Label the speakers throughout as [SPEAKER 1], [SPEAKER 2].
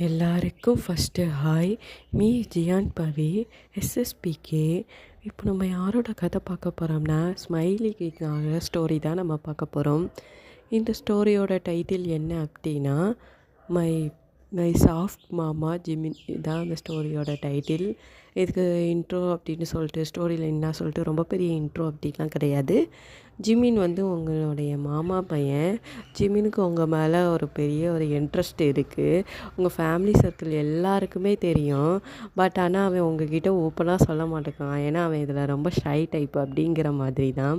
[SPEAKER 1] எல்லாருக்கும் first hi. Me Ziyan பவி, எஸ்எஸ்பிகே. இப்போ நம்ம யாரோட கதை பார்க்க போகிறோம்னா, ஸ்மைலிக்காக ஸ்டோரி தான் நம்ம பார்க்க போகிறோம். இந்த ஸ்டோரியோட டைட்டில் என்ன அப்படின்னா, மை மை சாஃப்ட் மாமா ஜிமின் தான் அந்த ஸ்டோரியோட டைட்டில். இதுக்கு இன்ட்ரோ அப்படின்னு சொல்லிட்டு ஸ்டோரியில் என்ன சொல்லிட்டு ரொம்ப பெரிய இன்ட்ரோ அப்படின்லாம் கிடையாது. ஜிமின் வந்து உங்களுடைய மாமா பையன். ஜிமினுக்கு உங்கள் மேலே ஒரு பெரிய ஒரு இன்ட்ரெஸ்ட் இருக்குது. உங்கள் ஃபேமிலி சர்க்கிள் எல்லாருக்குமே தெரியும். பட் ஆனால் அவன் உங்ககிட்ட ஓப்பனாக சொல்ல மாட்டேங்கான். ஏன்னா அவன் இதில் ரொம்ப ஷை டைப் அப்படிங்கிற மாதிரி தான்.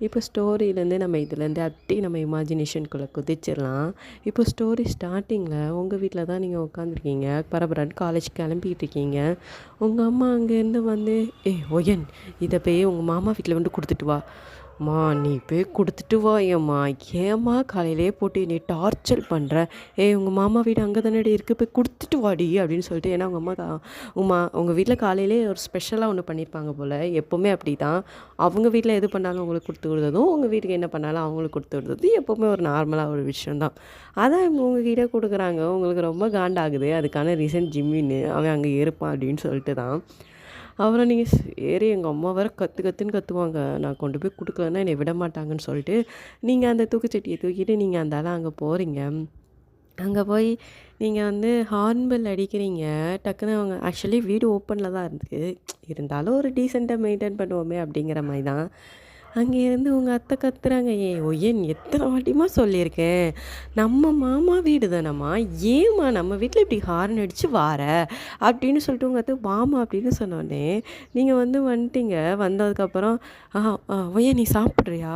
[SPEAKER 1] இப்போ ஸ்டோரியிலேருந்து நம்ம இதுலேருந்து அப்படி நம்ம இமேஜினேஷனுக்குள்ளே குதிச்சிடலாம். இப்போ ஸ்டோரி ஸ்டார்டிங்கில் உங்கள் வீட்டில் தான் நீங்கள் உட்காந்துருக்கீங்க. பரபரன்னு காலேஜ் கிளம்பிட்டு இருக்கீங்க. உங்கள் அம்மா அங்கேருந்து வந்து, ஒயன், இதை போய் உங்கள் மாமா வீட்டில் வந்து கொடுத்துட்டு வா. அம்மா நீ போய் கொடுத்துட்டு வா. ஏம்மா காலையிலே போட்டு நீ டார்ச்சர் பண்ணுற. உங்கள் மாமா வீடு அங்கே தானே இருக்குது, போய் கொடுத்துட்டு வாடி அப்படின்னு சொல்லிட்டு. ஏன்னா உங்கள் வீட்டில் காலையிலே ஒரு ஸ்பெஷலாக ஒன்று பண்ணியிருப்பாங்க போல். எப்போவுமே அப்படி தான். அவங்க வீட்டில் எது பண்ணாலும் அவங்களுக்கு கொடுத்து விடுறதும், உங்கள் வீட்டுக்கு என்ன பண்ணாலும் அவங்களுக்கு கொடுத்து விடுறது எப்போவுமே ஒரு நார்மலாக ஒரு விஷயந்தான். அதான் இவங்க உங்ககிட்ட கொடுக்குறாங்க. உங்களுக்கு ரொம்ப காண்டாகுது. அதுக்கான ரீசன் ஜிம்மின்னு அவன் அங்கே இருப்பான் அப்படின்னு சொல்லிட்டு தான். அப்புறம் நீங்கள் சரி, எங்கள் அம்மா வேறு கற்றுன்னு கற்றுவாங்க, நான் கொண்டு போய் கொடுக்கலன்னா என்னை விட மாட்டாங்கன்னு சொல்லிட்டு நீங்கள் அந்த தூக்குச்சட்டியை தூக்கிட்டு நீங்கள் அந்த அங்கே போகிறீங்க. அங்கே போய் நீங்கள் வந்து ஹார்ன்பெல் அடிக்கிறீங்க. டக்குன்னு அவங்க ஆக்சுவலி வீடு ஓப்பனில் தான் இருந்தாலும் ஒரு டீசெண்டாக மெயின்டைன் பண்ணுவோமே அப்படிங்கிற மாதிரி தான். அங்கே இருந்து உங்கள் அத்தை கத்துறாங்க, ஒய்யன் எத்தனை வாட்டிமா சொல்லியிருக்கேன், நம்ம மாமா வீடு தானம்மா, ஏம்மா நம்ம வீட்டில் இப்படி ஹார்ன் அடித்து வார அப்படின்னு சொல்லிட்டு உங்கள் அத்தை மாமா அப்படின்னு சொன்னோடனே நீங்கள் வந்து வந்துட்டீங்க. வந்ததுக்கப்புறம் ஒய்யன் நீ சாப்பிட்றியா?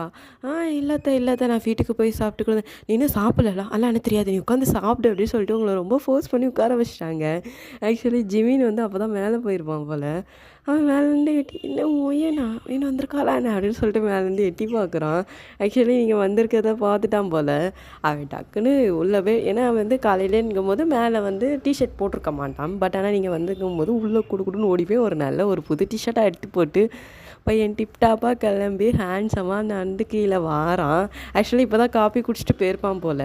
[SPEAKER 1] இல்லாத நான் வீட்டுக்கு போய் சாப்பிட்டுக்கூட. நீ இன்னும் சாப்பிடலாம், அதெல்லாம் எனக்கு தெரியாது, நீ உட்காந்து சாப்பிடு அப்படின்னு சொல்லிட்டு உங்களை ரொம்ப ஃபோர்ஸ் பண்ணி உட்கார வச்சிட்டாங்க. ஆக்சுவலி ஜிமின் வந்து அப்போ தான் மேலே போயிருப்பான் போல். அவன் மேலேருந்து எட்டி, என்ன ஒய்யனா இன்னும் வந்திருக்காளாண்ணே அப்படின்னு சொல்லிட்டு மேலேருந்து எட்டி பார்க்குறான். ஆக்சுவலி நீங்கள் வந்திருக்கிறத பார்த்துட்டான் போல். அவன் டக்குன்னு உள்ளவே, ஏன்னா அவன் வந்து காலையிலேங்கும் போது மேலே வந்து டிஷர்ட் போட்டிருக்க மாட்டான். பட் ஆனால் நீங்கள் வந்துருக்கும் போது உள்ளே குடுக்குடுன்னு ஓடி போய் ஒரு புது டிஷர்ட்டாக எடுத்து போட்டு பையன் டிப்டாப்பாக கிளம்பி ஹேண்ட்ஸமாக நடந்து கீழே வாரான். ஆக்சுவலி இப்போ தான் காஃபி குடிச்சிட்டு போயிருப்பான் போல்.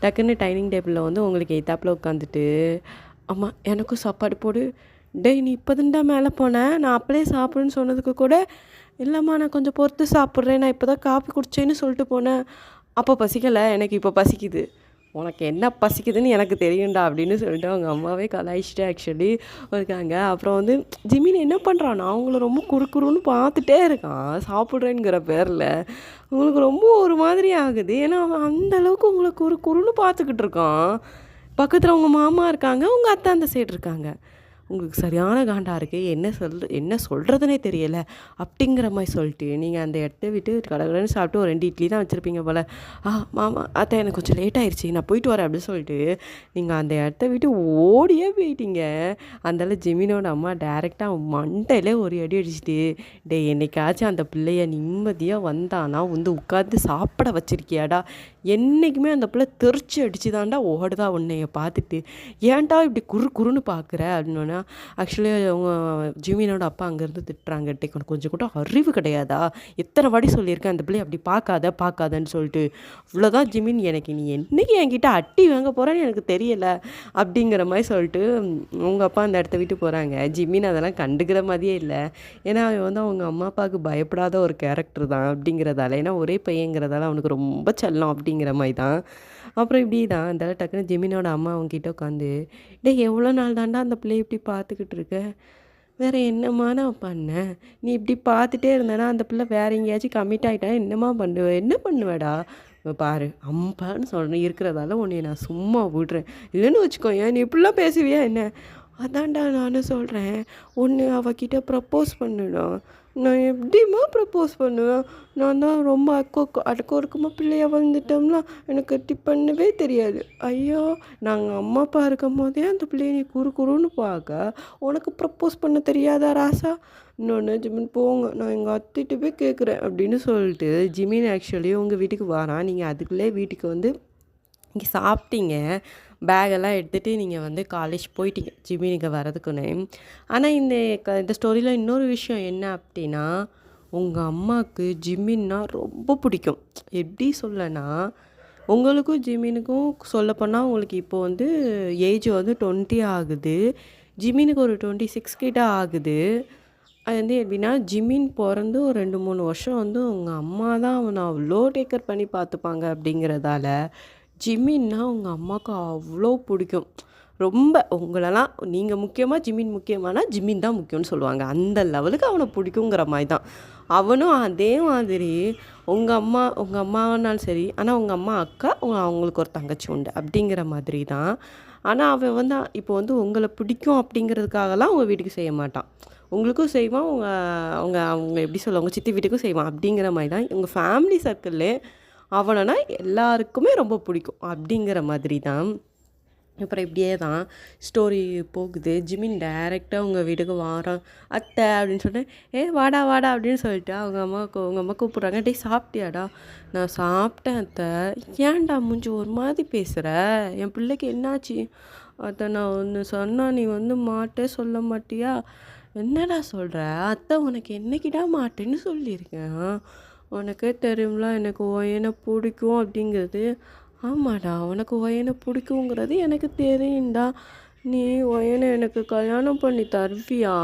[SPEAKER 1] டக்குன்னு டைனிங் டேபிளில் வந்து உங்களுக்கு எத்தாப்பில் உட்காந்துட்டு, அம்மா எனக்கும் சாப்பாடு போடு. டேய் நீ இப்போ தான்டா மேலே போனேன், நான் அப்படியே சாப்பிடுன்னு சொன்னதுக்கு கூட, இல்லைம்மா நான் கொஞ்சம் பொறுத்து சாப்பிட்றேன், நான் இப்போ தான் காஃபி குடிச்சேன்னு சொல்லிட்டு போனேன். அப்போ பசிக்கலை, எனக்கு இப்போ பசிக்குது. உனக்கு என்ன பசிக்குதுன்னு எனக்கு தெரியும்டா அப்படின்னு சொல்லிட்டு அவங்க அம்மாவே கலாய்ச்சிட்டு ஆக்சுவலி இருக்காங்க. அப்புறம் வந்து ஜிமின் என்ன பண்ணுறான்னா அவங்கள ரொம்ப குறுக்குறுன்னு பார்த்துட்டே இருக்கான் சாப்பிட்றேங்கிற பேரில். உங்களுக்கு ரொம்ப ஒரு மாதிரி ஆகுது. ஏன்னா அவன் அந்தளவுக்கு உங்களை குறுன்னு பார்த்துக்கிட்டு இருக்கான். பக்கத்தில் உங்கள் மாமா இருக்காங்க, உங்கள் அத்தை அந்த சைடு இருக்காங்க. உங்களுக்கு சரியான காண்டாக இருக்குது. என்ன சொல்கிறதுனே தெரியலை அப்படிங்கிற மாதிரி சொல்லிட்டு நீங்கள் அந்த இடத்த விட்டு கடகடன்னு சாப்பிட்டு ஒரு 2 இட்லி தான் வச்சுருப்பீங்க போல். மாமா அத்தை எனக்கு கொஞ்சம் லேட் ஆயிடுச்சு, நான் போயிட்டு வரேன் அப்படின்னு சொல்லிட்டு நீங்கள் அந்த இடத்த விட்டு ஓடியே போயிட்டீங்க. அந்தால ஜிமினோட அம்மா டைரெக்டாக மண்டையிலே ஒரு அடி அடிச்சுட்டு, என்னைக்காச்சும் அந்த பிள்ளைய நிம்மதியாக வந்தானா வந்து உட்காந்து சாப்பிட வச்சுருக்கியாடா, என்றைக்குமே அந்த பிள்ளை தெரிச்சு அடிச்சு தாண்டா ஓடுதா உன்னைய பார்த்துட்டு, ஏன்டா இப்படி குறுன்னு பார்க்குற அப்படின்னா. ஆக்சுவலி அவங்க ஜிமினோட அப்பா அங்கேருந்து திட்டுறாங்க, கொஞ்சம் கூட அறிவு கிடையாதா, எத்தனை வாட்டி சொல்லியிருக்கேன் அந்த பிள்ளை அப்படி பார்க்காதன்னு சொல்லிட்டு. இவ்வளோதான் ஜிமின், எனக்கு நீ என்றைக்கு என்கிட்ட அட்டி வாங்க போகிறேன்னு எனக்கு தெரியலை அப்படிங்கிற மாதிரி சொல்லிட்டு உங்கள் அப்பா அந்த இடத்த விட்டு போகிறாங்க. ஜிமின் அதெல்லாம் கண்டுக்கிற மாதிரியே இல்லை. ஏன்னா அவன் வந்து அவங்க அம்மா அப்பாவுக்கு பயப்படாத ஒரு கேரக்டர் தான் அப்படிங்கிறதால, ஏன்னா ஒரே பையங்கிறதால அவனுக்கு ரொம்ப செல்லம் அப்படிங்கிற மாதிரி தான். அப்புறம் இப்படி தான் அந்த டக்குன்னு ஜிமினோட அம்மா அவங்ககிட்ட உட்காந்து, எவ்வளோ நாள் தாண்டா அந்த பிள்ளைய இப்படி பார்த்துக்கிட்டு இருக்க, வேறு என்னம்மா நான் பண்ணேன், நீ இப்படி பார்த்துட்டே இருந்தேன்னா அந்த பிள்ளை வேறு எங்கேயாச்சும் கமிட் ஆகிட்டா என்ன பண்ணுவேடா, பாரு அம்பான்னு சொல்கிறேன் இருக்கிறதால உன்னை நான் சும்மா விடுறேன், இல்லைன்னு வச்சுக்கோ, நீ இப்படிலாம் பேசுவியா என்ன. அதான்டா நானும் சொல்கிறேன், ஒன்று அவகிட்ட ப்ரப்போஸ் பண்ணணும். நான் எப்படிம்மா ப்ரப்போஸ் பண்ணுவேன், நான் தான் ரொம்ப அடக்கொடுக்கமாக பிள்ளைய வந்துட்டோம்னா எனக்கு பண்ணவே தெரியாது. ஐயோ, நாங்கள் அம்மா அப்பா இருக்கும் போதே அந்த பிள்ளைய நீ குறுன்னு பார்க்க, உனக்கு ப்ரப்போஸ் பண்ண தெரியாதா ராசா. இன்னொன்று ஜிமின் போங்க, நான் எங்கள் அத்திட்டு போய் கேட்குறேன் அப்படின்னு சொல்லிட்டு ஜிமின் ஆக்சுவலி உங்கள் வீட்டுக்கு வரான். நீங்கள் அதுக்குள்ளே வீட்டுக்கு வந்து இங்கே சாப்பிட்டீங்க, பேகெல்லாம் எடுத்துகிட்டு நீங்கள் வந்து காலேஜ் போயிட்டீங்க ஜிமினுக்கு வரதுக்குன்னு. ஆனால் இந்த ஸ்டோரியில் இன்னொரு விஷயம் என்ன அப்படின்னா, உங்கள் அம்மாவுக்கு ஜிமின்னா ரொம்ப பிடிக்கும். எப்படி சொல்லனா, உங்களுக்கும் ஜிமினுக்கும் சொல்லப்போனால் உங்களுக்கு இப்போ வந்து ஏஜ் வந்து 20 ஆகுது. ஜிமினுக்கு ஒரு 26 கிட்ட ஆகுது. அது வந்து எப்படின்னா ஜிமின் பிறந்து ஒரு 2, 3 வருஷம் வந்து உங்க அம்மா தான் அவனை அவ்வளோ டேக்கர் பண்ணி பார்த்துப்பாங்க அப்படிங்கிறதால ஜிமின்னா உங்கள் அம்மாவுக்கு அவ்வளோ பிடிக்கும். ரொம்ப உங்களெல்லாம் நீங்கள் முக்கியமாக ஜிமின் முக்கியமானா ஜிமின் தான் முக்கியம்னு சொல்லுவாங்க. அந்த லெவலுக்கு அவனை பிடிக்குங்கிற மாதிரி தான். அவனும் அதே மாதிரி உங்கள் அம்மானாலும் சரி, ஆனால் உங்கள் அம்மா அக்கா அவங்களுக்கு ஒரு தங்கச்சி உண்டு அப்படிங்கிற மாதிரி தான். ஆனால் அவன் வந்து இப்போ வந்து உங்களை பிடிக்கும் அப்படிங்கிறதுக்காகலாம் உங்கள் வீட்டுக்கு செய்ய மாட்டான். உங்களுக்கும் செய்வான், அவங்க அவங்க எப்படி சொல்ல உங்கள் சித்தி வீட்டுக்கும் செய்வான். அப்படிங்கிற மாதிரி தான் உங்கள் ஃபேமிலி சர்க்கிள்லே அவனைனா எல்லாருக்குமே ரொம்ப பிடிக்கும் அப்படிங்கிற மாதிரி தான். அப்புறம் இப்படியே தான் ஸ்டோரி போகுது. ஜிமின் டைரெக்டாக உங்கள் வீட்டுக்கு வாரான். அத்தை அப்படின்னு சொல்லிட்டு, வாடா வாடா அப்படின்னு சொல்லிட்டு உங்கள் அம்மா கூப்பிட்றாங்க. டேய் சாப்பிட்டியாடா? நான் சாப்பிட்டேன் அத்தை. ஏன்டா மூஞ்சி ஒரு மாதிரி பேசுகிற? என் பிள்ளைக்கு என்னாச்சு? அத்தை நான் ஒன்று சொன்னால் நீ வந்து மாட்டே சொல்ல மாட்டியா? என்னடா சொல்கிற? அத்தை உனக்கு என்னைக்கிடா மாட்டேன்னு சொல்லியிருக்கேன். உனக்கே தெரியும்ல எனக்கு ஒயனை பிடிக்கும் அப்படிங்கிறது. ஆமாடா உனக்கு ஒயனை பிடிக்குங்கிறது எனக்கு தெரியும்டா. நீ ஒயனை எனக்கு கல்யாணம் பண்ணி தருவியா?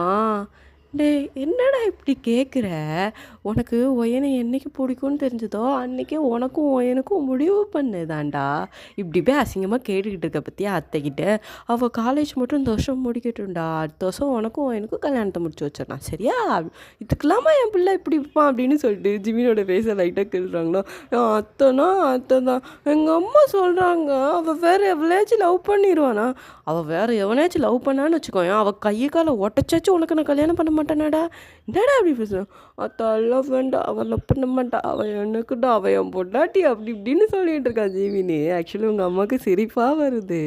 [SPEAKER 1] டேய் என்னடா இப்படி கேட்குற? உனக்கு ஒயனை என்னைக்கு பிடிக்கும்னு தெரிஞ்சதோ அன்றைக்கே உனக்கும் ஒயனுக்கும் முடிவு பண்ணுதாண்டா. இப்படி போய் அசிங்கமாக கேட்டுக்கிட்டு இருக்க பற்றியா அத்தைக்கிட்ட? அவள் காலேஜ் மட்டும் இந்த வருஷம் முடிக்கட்டும்டா. அடுத்த வருஷம் உனக்கும் ஒயனுக்கும் கல்யாணத்தை முடிச்சு வச்சிடலாம் சரியா? இதுக்கெல்லாமா என் பிள்ளை இப்படி இருப்பான் அப்படின்னு சொல்லிட்டு ஜிமினோட ஃபேஸை லைட்டாக கேள்றாங்களோ. அத்தைனா அத்தை தான். எங்கள் அம்மா சொல்கிறாங்க அவள் வேறு எவ்வளோச்சும் லவ் பண்ணிடுவானா? அவள் வேறு எவனாச்சும் லவ் பண்ணான்னு வச்சுக்கோயேன், அவள் கையை காலை ஒட்டச்சாச்சும் உனக்கு நான் கல்யாணம் பண்ண மாட்டேனாடா. என்னடா அப்படி பேசுகிறேன்? அதெல்லாம் வேண்டாம், அவள் லவ் பண்ண மாட்டா, அவள் எனக்குடா, அவள் என் பொண்டாட்டி அப்படி இப்படின்னு சொல்லிகிட்டு இருக்கா ஜீவினி. ஆக்சுவலி உங்கள் அம்மாவுக்கு சிரிப்பாக வருது.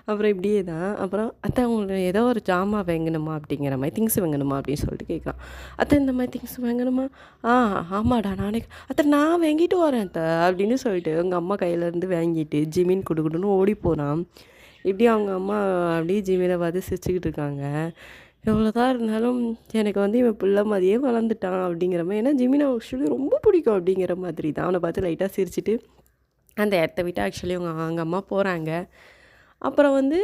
[SPEAKER 1] அப்புறம் இப்படியே தான். அப்புறம் அத்தை உங்களுக்கு ஏதோ ஒரு ஜாமான் வாங்கணுமா அப்படிங்கிற மாதிரி, திங்ஸ் வாங்கணுமா அப்படின்னு சொல்லிட்டு கேட்குறான். அத்தை இந்த மாதிரி திங்ஸ் வாங்கணுமா? ஆமாடா நானே அத்தை நான் வாங்கிட்டு வரேன் அத்தை அப்படின்னு சொல்லிட்டு உங்கள் அம்மா கையிலேருந்து வாங்கிட்டு ஜிமின் குடுக்குடுன்னு ஓடி போகிறான். இப்படி அவங்க அம்மா அப்படியே ஜிமினை பார்த்து சிரிச்சுக்கிட்டு இருக்காங்க. எவ்வளோதான் இருந்தாலும் எனக்கு வந்து இவன் பிள்ளை மாதிரியே வளர்ந்துட்டான் அப்படிங்கிற மாதிரி. ஏன்னா ஜிமினை ஆக்சுவலி ரொம்ப பிடிக்கும் அப்படிங்கிற மாதிரி தான். அவனை பார்த்து லைட்டாக சிரிச்சிட்டு அந்த இடத்த விட்டு ஆக்சுவலி அவங்க அம்மா போகிறாங்க. அப்புறம் வந்து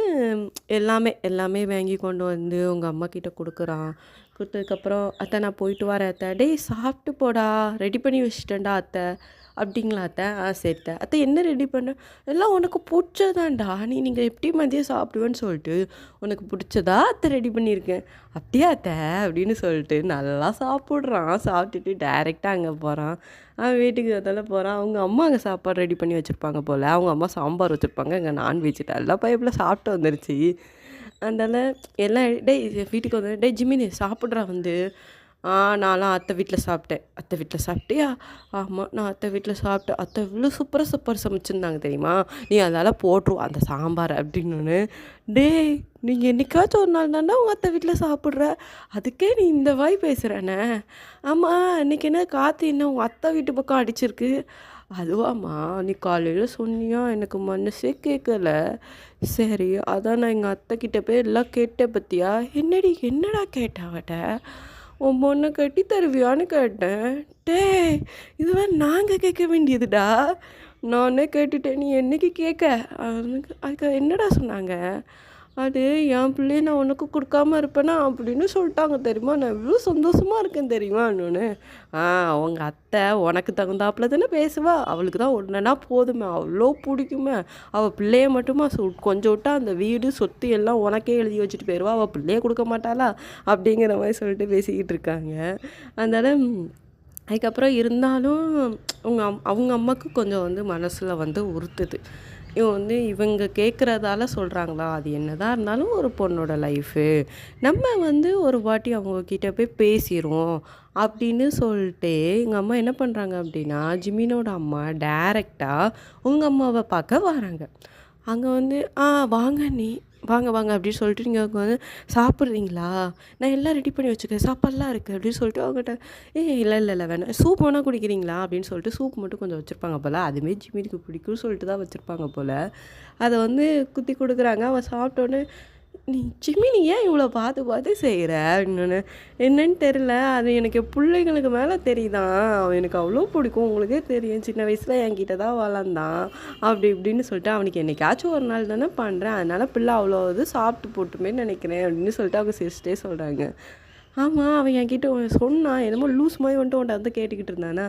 [SPEAKER 1] எல்லாமே வாங்கி கொண்டு வந்து உங்கள் அம்மா கிட்ட கொடுக்குறான். கொடுத்ததுக்கப்புறம் அத்தை நான் போயிட்டு வரேன் அத்தை. டேய் சாப்பிட்டு போடா, ரெடி பண்ணி வச்சுட்டேன்டா அத்தை. அப்படிங்களா அத்தை? சரி அத்தை என்ன ரெடி பண்ண? எல்லாம் உனக்கு பிடிச்சதாண்டா, நீங்கள் எப்படி மதியம் சாப்பிடுவேன்னு சொல்லிட்டு உனக்கு பிடிச்சதா அத்தை ரெடி பண்ணியிருக்கேன். அப்படியே அத்தை அப்படின்னு சொல்லிட்டு நல்லா சாப்பிட்றான். சாப்பிட்டுட்டு டைரெக்டாக அங்கே போகிறான். வீட்டுக்கு அதெல்லாம் போகிறான். அவங்க அம்மா அங்கே சாப்பாடு ரெடி பண்ணி வச்சுருப்பாங்க போல். அவங்க அம்மா சாம்பார் வச்சுருப்பாங்க. இங்கே நான்வெஜ் எல்லா பைப்பில் சாப்பிட்டு வந்துருச்சு. அதனால் எல்லாம் டேய் வீட்டுக்கு வந்து டேய் ஜிமினி சாப்பிட்றா வந்து. நான்லாம் அத்தை வீட்டில் சாப்பிட்டேன். அத்தை வீட்டில் சாப்பிட்டியா? ஆமாம் நான் அத்தை வீட்டில் சாப்பிட்டேன். அத்தை இவ்வளோ சூப்பர் சமைச்சிருந்தாங்க தெரியுமா? நீ அதனால் போட்டுருவா அந்த சாம்பார் அப்படின்னு. டேய் நீங்கள் என்னைக்காச்சும் ஒரு நாள் தானே உங்கள் அத்தை வீட்டில் சாப்பிட்ற, அதுக்கே நீ இந்த வாய் பேசுகிறேனே? ஆமாம் இன்றைக்கி என்ன காற்று என்ன உங்கள் அத்தை வீட்டு பக்கம் அடிச்சிருக்கு? அதுவாம்மா நீ காலையில் சொன்னியா எனக்கு மனசே கேட்கல. சரி அதான் நான் எங்கள் அத்தைக்கிட்ட போய் எல்லாம் கேட்டேன் பற்றியா? என்னடா கேட்டேன் அவட்ட? உன் பொண்ணை கட்டி தருவியான்னு கேட்டேன். டேய் இதுவரை நாங்கள் கேட்க வேண்டியதுடா, நானே கேட்டுட்டேன், நீ என்னைக்கு கேட்க? அதுக்கு என்னடா சொன்னாங்க? அது என் பிள்ளைய நான் உனக்கு கொடுக்காம இருப்பேனா அப்படின்னு சொல்லிட்டாங்க தெரியுமா? நான் எவ்வளோ சந்தோஷமாக இருக்கேன் தெரியுமா இன்னொன்று. உங்கள் அத்தை உனக்கு தகுந்தாப்புல தானே பேசுவா, அவளுக்கு தான் ஒன்றுனா போதுமே, அவ்வளோ பிடிக்குமே. அவள் பிள்ளைய மட்டுமா கொஞ்சம் விட்டா அந்த வீடு சொத்து எல்லாம் உனக்கே எழுதி வச்சுட்டு போயிடுவா, அவள் பிள்ளைய கொடுக்க மாட்டாளா அப்படிங்கிற மாதிரி சொல்லிட்டு பேசிக்கிட்டு இருக்காங்க. அதனால் அதுக்கப்புறம் இருந்தாலும் அவங்க அம்மாவுக்கு கொஞ்சம் வந்து மனசில் வந்து உறுத்துது. இவங்க கேட்குறதால சொல்கிறாங்களா? அது என்னதான் இருந்தாலும் ஒரு பொண்ணோட லைஃபு, நம்ம வந்து ஒரு வாட்டி அவங்கக்கிட்ட போய் பேசிடுவோம் அப்படின்னு சொல்லிட்டு எங்கள் அம்மா என்ன பண்ணுறாங்க அப்படின்னா, ஜிமினோட அம்மா டைரெக்டாக உங்கள் அம்மாவை பார்க்க வராங்க. அங்கே வந்து வாங்க வாங்க அப்படின்னு சொல்லிட்டு நீங்கள் அங்கே வந்து சாப்பிட்றீங்களா? நான் எல்லாம் ரெடி பண்ணி வச்சுருக்கேன், சாப்பாடெலாம் இருக்குது அப்படின்னு சொல்லிட்டு அவங்ககிட்ட இல்லை வேணாம், சூப் வேணால் குடிக்கிறீங்களா அப்படின்னு சொல்லிட்டு சூப் மட்டும் கொஞ்சம் வச்சுருப்பாங்க போல். அதுமாரி ஜிமினுக்கு பிடிக்கும்னு சொல்லிட்டு தான் வச்சுருப்பாங்க போல். அதை வந்து குத்தி கொடுக்குறாங்க. அவன் சாப்பிட்டோன்னே நீ ஜிமினி ஏன் இவ்வளோ பார்த்து பார்த்து செய்கிற அப்படின்னு. என்னன்னு தெரில, அது எனக்கு என் பிள்ளைங்களுக்கு மேலே தெரியுதான், அவன் எனக்கு அவ்வளோ பிடிக்கும், உங்களுக்கே தெரியும் சின்ன வயசில் என்கிட்ட தான் வளர்ந்தான் அப்படி இப்படின்னு சொல்லிட்டு, அவனுக்கு என்னைக்காச்சும் ஒரு நாள் தானே பண்ணுறேன், அதனால் பிள்ளை அவ்வளோ இது சாப்பிட்டு போட்டுமே நினைக்கிறேன் அப்படின்னு சொல்லிட்டு அவங்க சிரிச்சிட்டே சொல்கிறாங்க. ஆமாம், அவன் என்கிட்ட சொன்னான், என்னமோ லூஸ் மாதிரி வந்துட்டு உன்ட்ட வந்து கேட்டுக்கிட்டு இருந்தானா.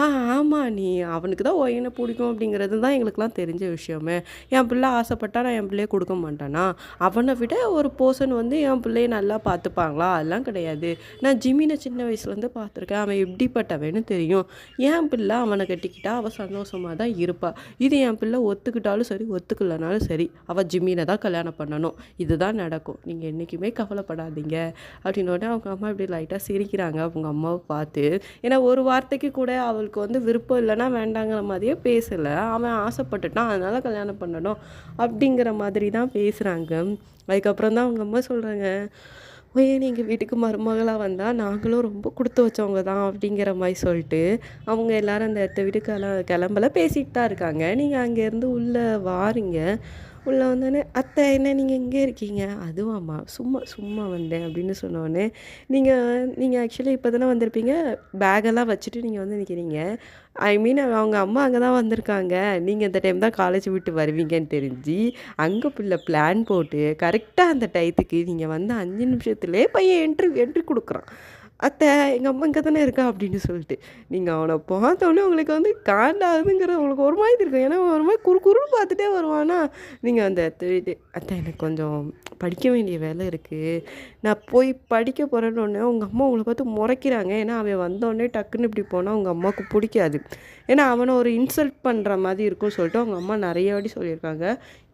[SPEAKER 1] ஆமாம், நீ அவனுக்கு தான் ஒயனை பிடிக்கும் அப்படிங்கிறது தான் எங்களுக்குலாம் தெரிஞ்ச விஷயமே. என் பிள்ளை ஆசைப்பட்டா நான் என் பிள்ளைய கொடுக்க மாட்டானா? அவனை விட ஒரு பர்சன் வந்து என் பிள்ளைய நல்லா பார்த்துப்பாங்களா? அதெல்லாம் கிடையாது. நான் ஜிமினை சின்ன வயசுலேருந்து பார்த்துருக்கேன், அவன் எப்படிப்பட்டவன்னு தெரியும். என் பிள்ளை அவனை கட்டிக்கிட்டா அவள் சந்தோஷமாக தான் இருப்பாள். இது என் பிள்ளை ஒத்துக்கிட்டாலும் சரி, ஒத்துக்கலனாலும் சரி, அவள் ஜிமினை தான் கல்யாணம் பண்ணணும். இதுதான் நடக்கும், நீங்கள் என்றைக்குமே கவலைப்படாதீங்க அப்படின்னோடனே அவங்க அம்மா இப்படி லைட்டாக சிரிக்கிறாங்க அவங்க அம்மாவை பார்த்து. ஏன்னா ஒரு வார்த்தைக்கு கூட அவளுக்கு வந்து விருப்பம் இல்லைன்னா வேண்டாங்கிற மாதிரியே பேசலை, அவன் ஆசைப்பட்டுட்டான் அதனால் கல்யாணம் பண்ணணும் அப்படிங்கிற மாதிரி தான் பேசுகிறாங்க. அதுக்கப்புறம் தான் அவங்க அம்மா சொல்கிறாங்க, ஏன் எங்கள் வீட்டுக்கு மருமகளாக வந்தால் நாங்களும் ரொம்ப கொடுத்து வச்சவங்க தான் அப்படிங்கிற மாதிரி சொல்லிட்டு அவங்க எல்லாரும் அந்த இடத்த விட்டு கிளம்பல பேசிகிட்டு தான் இருக்காங்க. நீங்கள் அங்கேருந்து உள்ளே வாரீங்க. உள்ளே வந்தோடனே, அத்தை என்ன நீங்கள் இங்கே இருக்கீங்க? அதுவாம்மா, சும்மா சும்மா வந்தேன் அப்படின்னு சொன்னோடனே, நீங்கள் ஆக்சுவலி இப்போ தானே வந்திருப்பீங்க, பேக்கெல்லாம் வச்சுட்டு நீங்கள் வந்து நிற்கிறீங்க. ஐ மீன் அவங்க அம்மா அங்கே தான் வந்திருக்காங்க, நீங்கள் இந்த டைம் தான் காலேஜ் விட்டு வருவீங்கன்னு தெரிஞ்சு அங்கே பிளான் போட்டு கரெக்டாக அந்த டயத்துக்கு நீங்கள் வந்து 5 நிமிஷத்துலேயே பையன் என்ட்ரி கொடுக்குறான். அத்தை எங்கள் அம்மா இங்கே தானே இருக்கா அப்படின்னு சொல்லிட்டு, நீங்கள் அவனை பார்த்தோன்னே உங்களுக்கு வந்து காண்டாகுதுங்கிறது உங்களுக்கு ஒரு மாதிரி இருக்கும். ஏன்னா ஒரு மாதிரி குறுன்னு பார்த்துட்டே வருவானா. நீங்கள் அந்த அத்தை எனக்கு கொஞ்சம் படிக்க வேண்டிய வேலை இருக்குது, நான் போய் படிக்க போகிறேன்னொடனே உங்கள் அம்மா உங்களை பார்த்து முறைக்கிறாங்க. ஏன்னா அவன் வந்தோடனே டக்குன்னு இப்படி போனால் உங்கள் அம்மாவுக்கு பிடிக்காது. ஏன்னா அவனை ஒரு இன்சல்ட் பண்ணுற மாதிரி இருக்கும்னு சொல்லிட்டு அவங்க அம்மா நிறைய வாட்டி சொல்லியிருக்காங்க.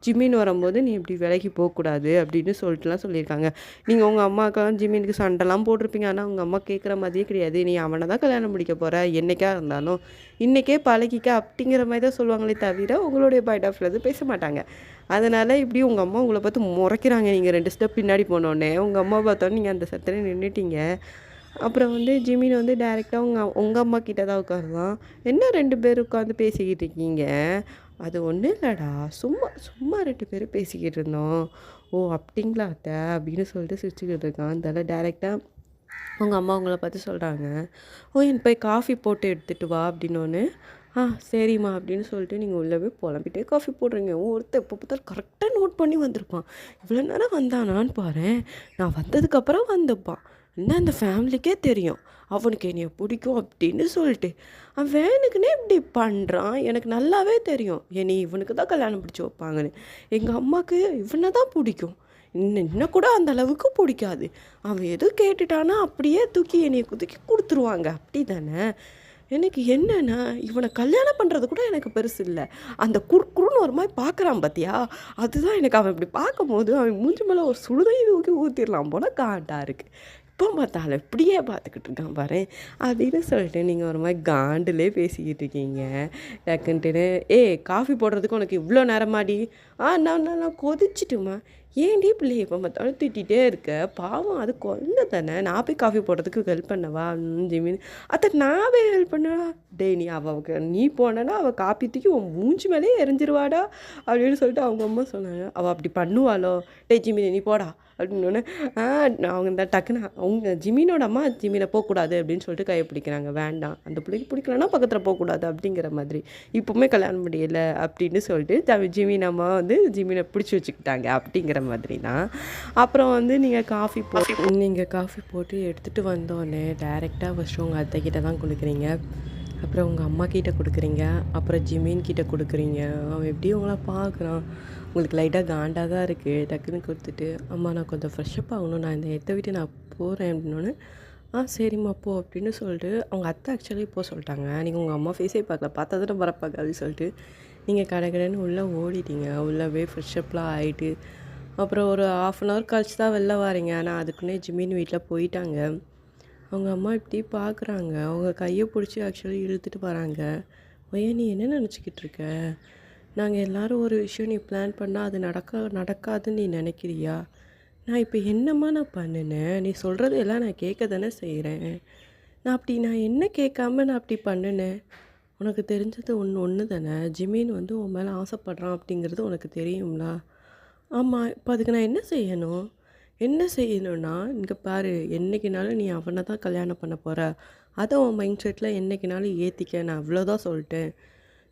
[SPEAKER 1] ஜிம்மின்னு வரும்போது நீ இப்படி விலைக்கு போகக்கூடாது அப்படின்னு சொல்லிட்டுலாம் சொல்லியிருக்காங்க. நீங்கள் உங்கள் அம்மாக்கெல்லாம் ஜிம்மினுக்கு சண்டைலாம் போட்டிருப்பீங்க, ஆனால் உங்கள் அம்மா கேட்குற மாதிரியே கிடையாது. நீ அவனை தான் கல்யாணம் முடிக்க போகிற, என்றைக்கா இருந்தாலும் இன்றைக்கே பழகிக்க அப்படிங்கிற மாதிரி தான் சொல்லுவாங்களே தவிர உங்களுடைய பாயிண்ட் ஆஃப் வியூ பேச மாட்டாங்க. அதனால் இப்படி உங்கள் அம்மா உங்களை பார்த்து முறைக்கிறாங்க. நீங்கள் 2 ஸ்டெப் பின்னாடி போனோடனே உங்கள் அம்மா பார்த்தோன்னே நீங்கள் அந்த சத்திரம் நின்றுட்டீங்க. அப்புறம் வந்து ஜிமின் வந்து டைரெக்டாக உங்கள் அம்மா கிட்ட தான் உட்காருதான். என்ன 2 பேர் உட்காந்து பேசிக்கிட்டு இருக்கீங்க? அது ஒன்றும் இல்லைடா, சும்மா சும்மா 2 பேரும் பேசிக்கிட்டு இருந்தோம். ஓ அப்படிங்களா அத்தை அப்படின்னு சொல்லிட்டு சிரிச்சுக்கிட்டு இருக்கான். அதனால் டைரெக்டாக உங்கள் அம்மா அவங்கள பார்த்து சொல்கிறாங்க, ஓ எனக்கு போய் காஃபி போட்டு எடுத்துகிட்டு வா அப்படின்னோன்னு. சரிம்மா அப்படின்னு சொல்லிட்டு நீங்கள் உள்ளே போய் புலம்பிட்டே காஃபி போடுறீங்க. ஒருத்தர் எப்போ பார்த்தாலும் கரெக்டாக நோட் பண்ணி வந்திருப்பான். இவ்வளோ நேரம் வந்தானான்னு பாரேன், நான் வந்ததுக்கப்புறம் வந்துப்பான். என்ன அந்த ஃபேமிலிக்கே தெரியும் அவனுக்கு என்னைய பிடிக்கும் அப்படின்னு சொல்லிட்டு அவன் வேணுக்குன்னே இப்படி பண்ணுறான். எனக்கு நல்லாவே தெரியும் என்னை இவனுக்கு தான் கல்யாணம் பிடிச்சி வைப்பாங்கன்னு. எங்கள் அம்மாவுக்கு இவனை தான் பிடிக்கும், இன்னும் கூட அந்த அளவுக்கு பிடிக்காது. அவன் எதுவும் கேட்டுட்டானா அப்படியே தூக்கி என்னைய தூக்கி கொடுத்துருவாங்க. அப்படி தானே? எனக்கு என்னன்னா இவனை கல்யாணம் பண்ணுறது கூட எனக்கு பெருசு இல்லை, அந்த குறுக்குறுன்னு ஒரு மாதிரி பார்க்குறான் பார்த்தியா, அதுதான் எனக்கு. அவன் இப்படி பார்க்கும்போது அவன் மூஞ்சி மேலே ஒரு சுடுதண்ணி தூக்கி ஊற்றிடலாம் போல காண்டா இருக்குது. இப்போ பார்த்தாலும் இப்படியே பார்த்துக்கிட்டு இருக்கான் பாரு அப்படின்னு சொல்லிட்டு நீங்கள் ஒரு மாதிரி காண்டிலே பேசிக்கிட்டு இருக்கீங்க. டக்குன்ட்டுன்னு காஃபி போடுறதுக்கு உனக்கு இவ்வளோ நேரமாடி? நான் கொதிச்சிட்டுமா? ஏன்டி பிள்ளைய இப்போ பார்த்தாலும் திட்டிகிட்டே இருக்க? பாவம் அது குழந்தை தானே, நான் போய் காஃபி போடுறதுக்கு ஹெல்ப் பண்ணவா? ஜிமின் அத்தை நான் போய் ஹெல்ப் பண்ணவா? நீ அவளுக்கு நீ போனேன்னா அவள் காப்பி தூக்கி உன் மூஞ்சி மேலே எரிஞ்சிருவாடா அப்படின்னு சொல்லிட்டு அவங்க அம்மா சொன்னாங்க. அவள் அப்படி பண்ணுவாளோ? ஜிமின் நீ போடா அப்படின்னோடனே அவங்க இந்த டக்குன்னு அவங்க ஜிமினோட அம்மா ஜிமினை போகக்கூடாது அப்படின்னு சொல்லிட்டு கையை பிடிக்கிறாங்க. வேண்டாம், அந்த பிள்ளைக்கு பிடிக்கலன்னா பக்கத்தில் போகக்கூடாது அப்படிங்கிற மாதிரி. இப்போவுமே கல்யாணம் முடியலை அப்படின்னு சொல்லிட்டு ஜிமின் அம்மா வந்து ஜிமினை பிடிச்சி வச்சுக்கிட்டாங்க அப்படிங்கிற மாதிரி தான். அப்புறம் வந்து நீங்கள் காஃபி போட்டு எடுத்துகிட்டு வந்தோடனே டைரெக்டாக ஃபஸ்ட்டு உங்கள் அத்தைக்கிட்ட தான் கொடுக்குறீங்க, அப்புறம் உங்கள் அம்மா கிட்டே கொடுக்குறீங்க, அப்புறம் ஜிமின் கிட்டே கொடுக்குறீங்க. அவன் எப்படி உங்களை பார்க்குறான், உங்களுக்கு லைட்டாக காண்டாக தான் இருக்குது. டக்குன்னு கொடுத்துட்டு, அம்மா நான் கொஞ்சம் ஃப்ரெஷ்ஷப் ஆகணும், நான் இந்த இடத்த விட்டு நான் போகிறேன் அப்படின்னோடனே, சரிம்மா போ அப்படின்னு சொல்லிட்டு அவங்க அத்தை ஆக்சுவலி போக சொல்லிட்டாங்க. நீங்கள் உங்கள் அம்மா ஃபேஸே பார்க்கல, பார்த்தா தானே மறப்பாங்க அப்படின்னு சொல்லிட்டு நீங்கள் கடைன்னு உள்ளே ஓடிட்டீங்க. உள்ளே போய் ஃப்ரெஷ்ஷப்லாம் ஆகிட்டு அப்புறம் ஒரு 1/2 hour கழிச்சு தான் வெளில வாரீங்க. ஆனால் அதுக்குன்னே ஜிமின் வீட்டில் போயிட்டாங்க. அவங்க அம்மா இப்படி பார்க்குறாங்க, அவங்க கையை பிடிச்சி ஆக்சுவலி இழுத்துட்டு வராங்க. ஐயா நீ என்ன நினச்சிக்கிட்டு இருக்க? நாங்கள் எல்லோரும் ஒரு விஷயம் நீ பிளான் பண்ணால் அது நடக்காதுன்னு நீ நினைக்கிறியா? நான் இப்போ என்னம்மா நான் பண்ணினேன்? நீ சொல்கிறது எல்லாம் நான் கேட்க தானே செய்கிறேன். நான் என்ன கேட்காம நான் அப்படி பண்ணினேன்? உனக்கு தெரிஞ்சது ஒன்று தானே, ஜிமின் வந்து உன் மேலே ஆசைப்பட்றான் அப்படிங்கிறது உனக்கு தெரியும்ல. ஆமா. இப்ப அதுக்கு நான் என்ன செய்யணும்? என்ன செய்யணும்னா, இங்க பாரு என்னைக்குனாலும் நீ அவன தான் கல்யாணம் பண்ண போற. அத உன் மைண்ட் செட்ல என்னைக்குனாலும் ஏத்திக்க. நான் அவ்வளோதான் சொல்ட்டேன்.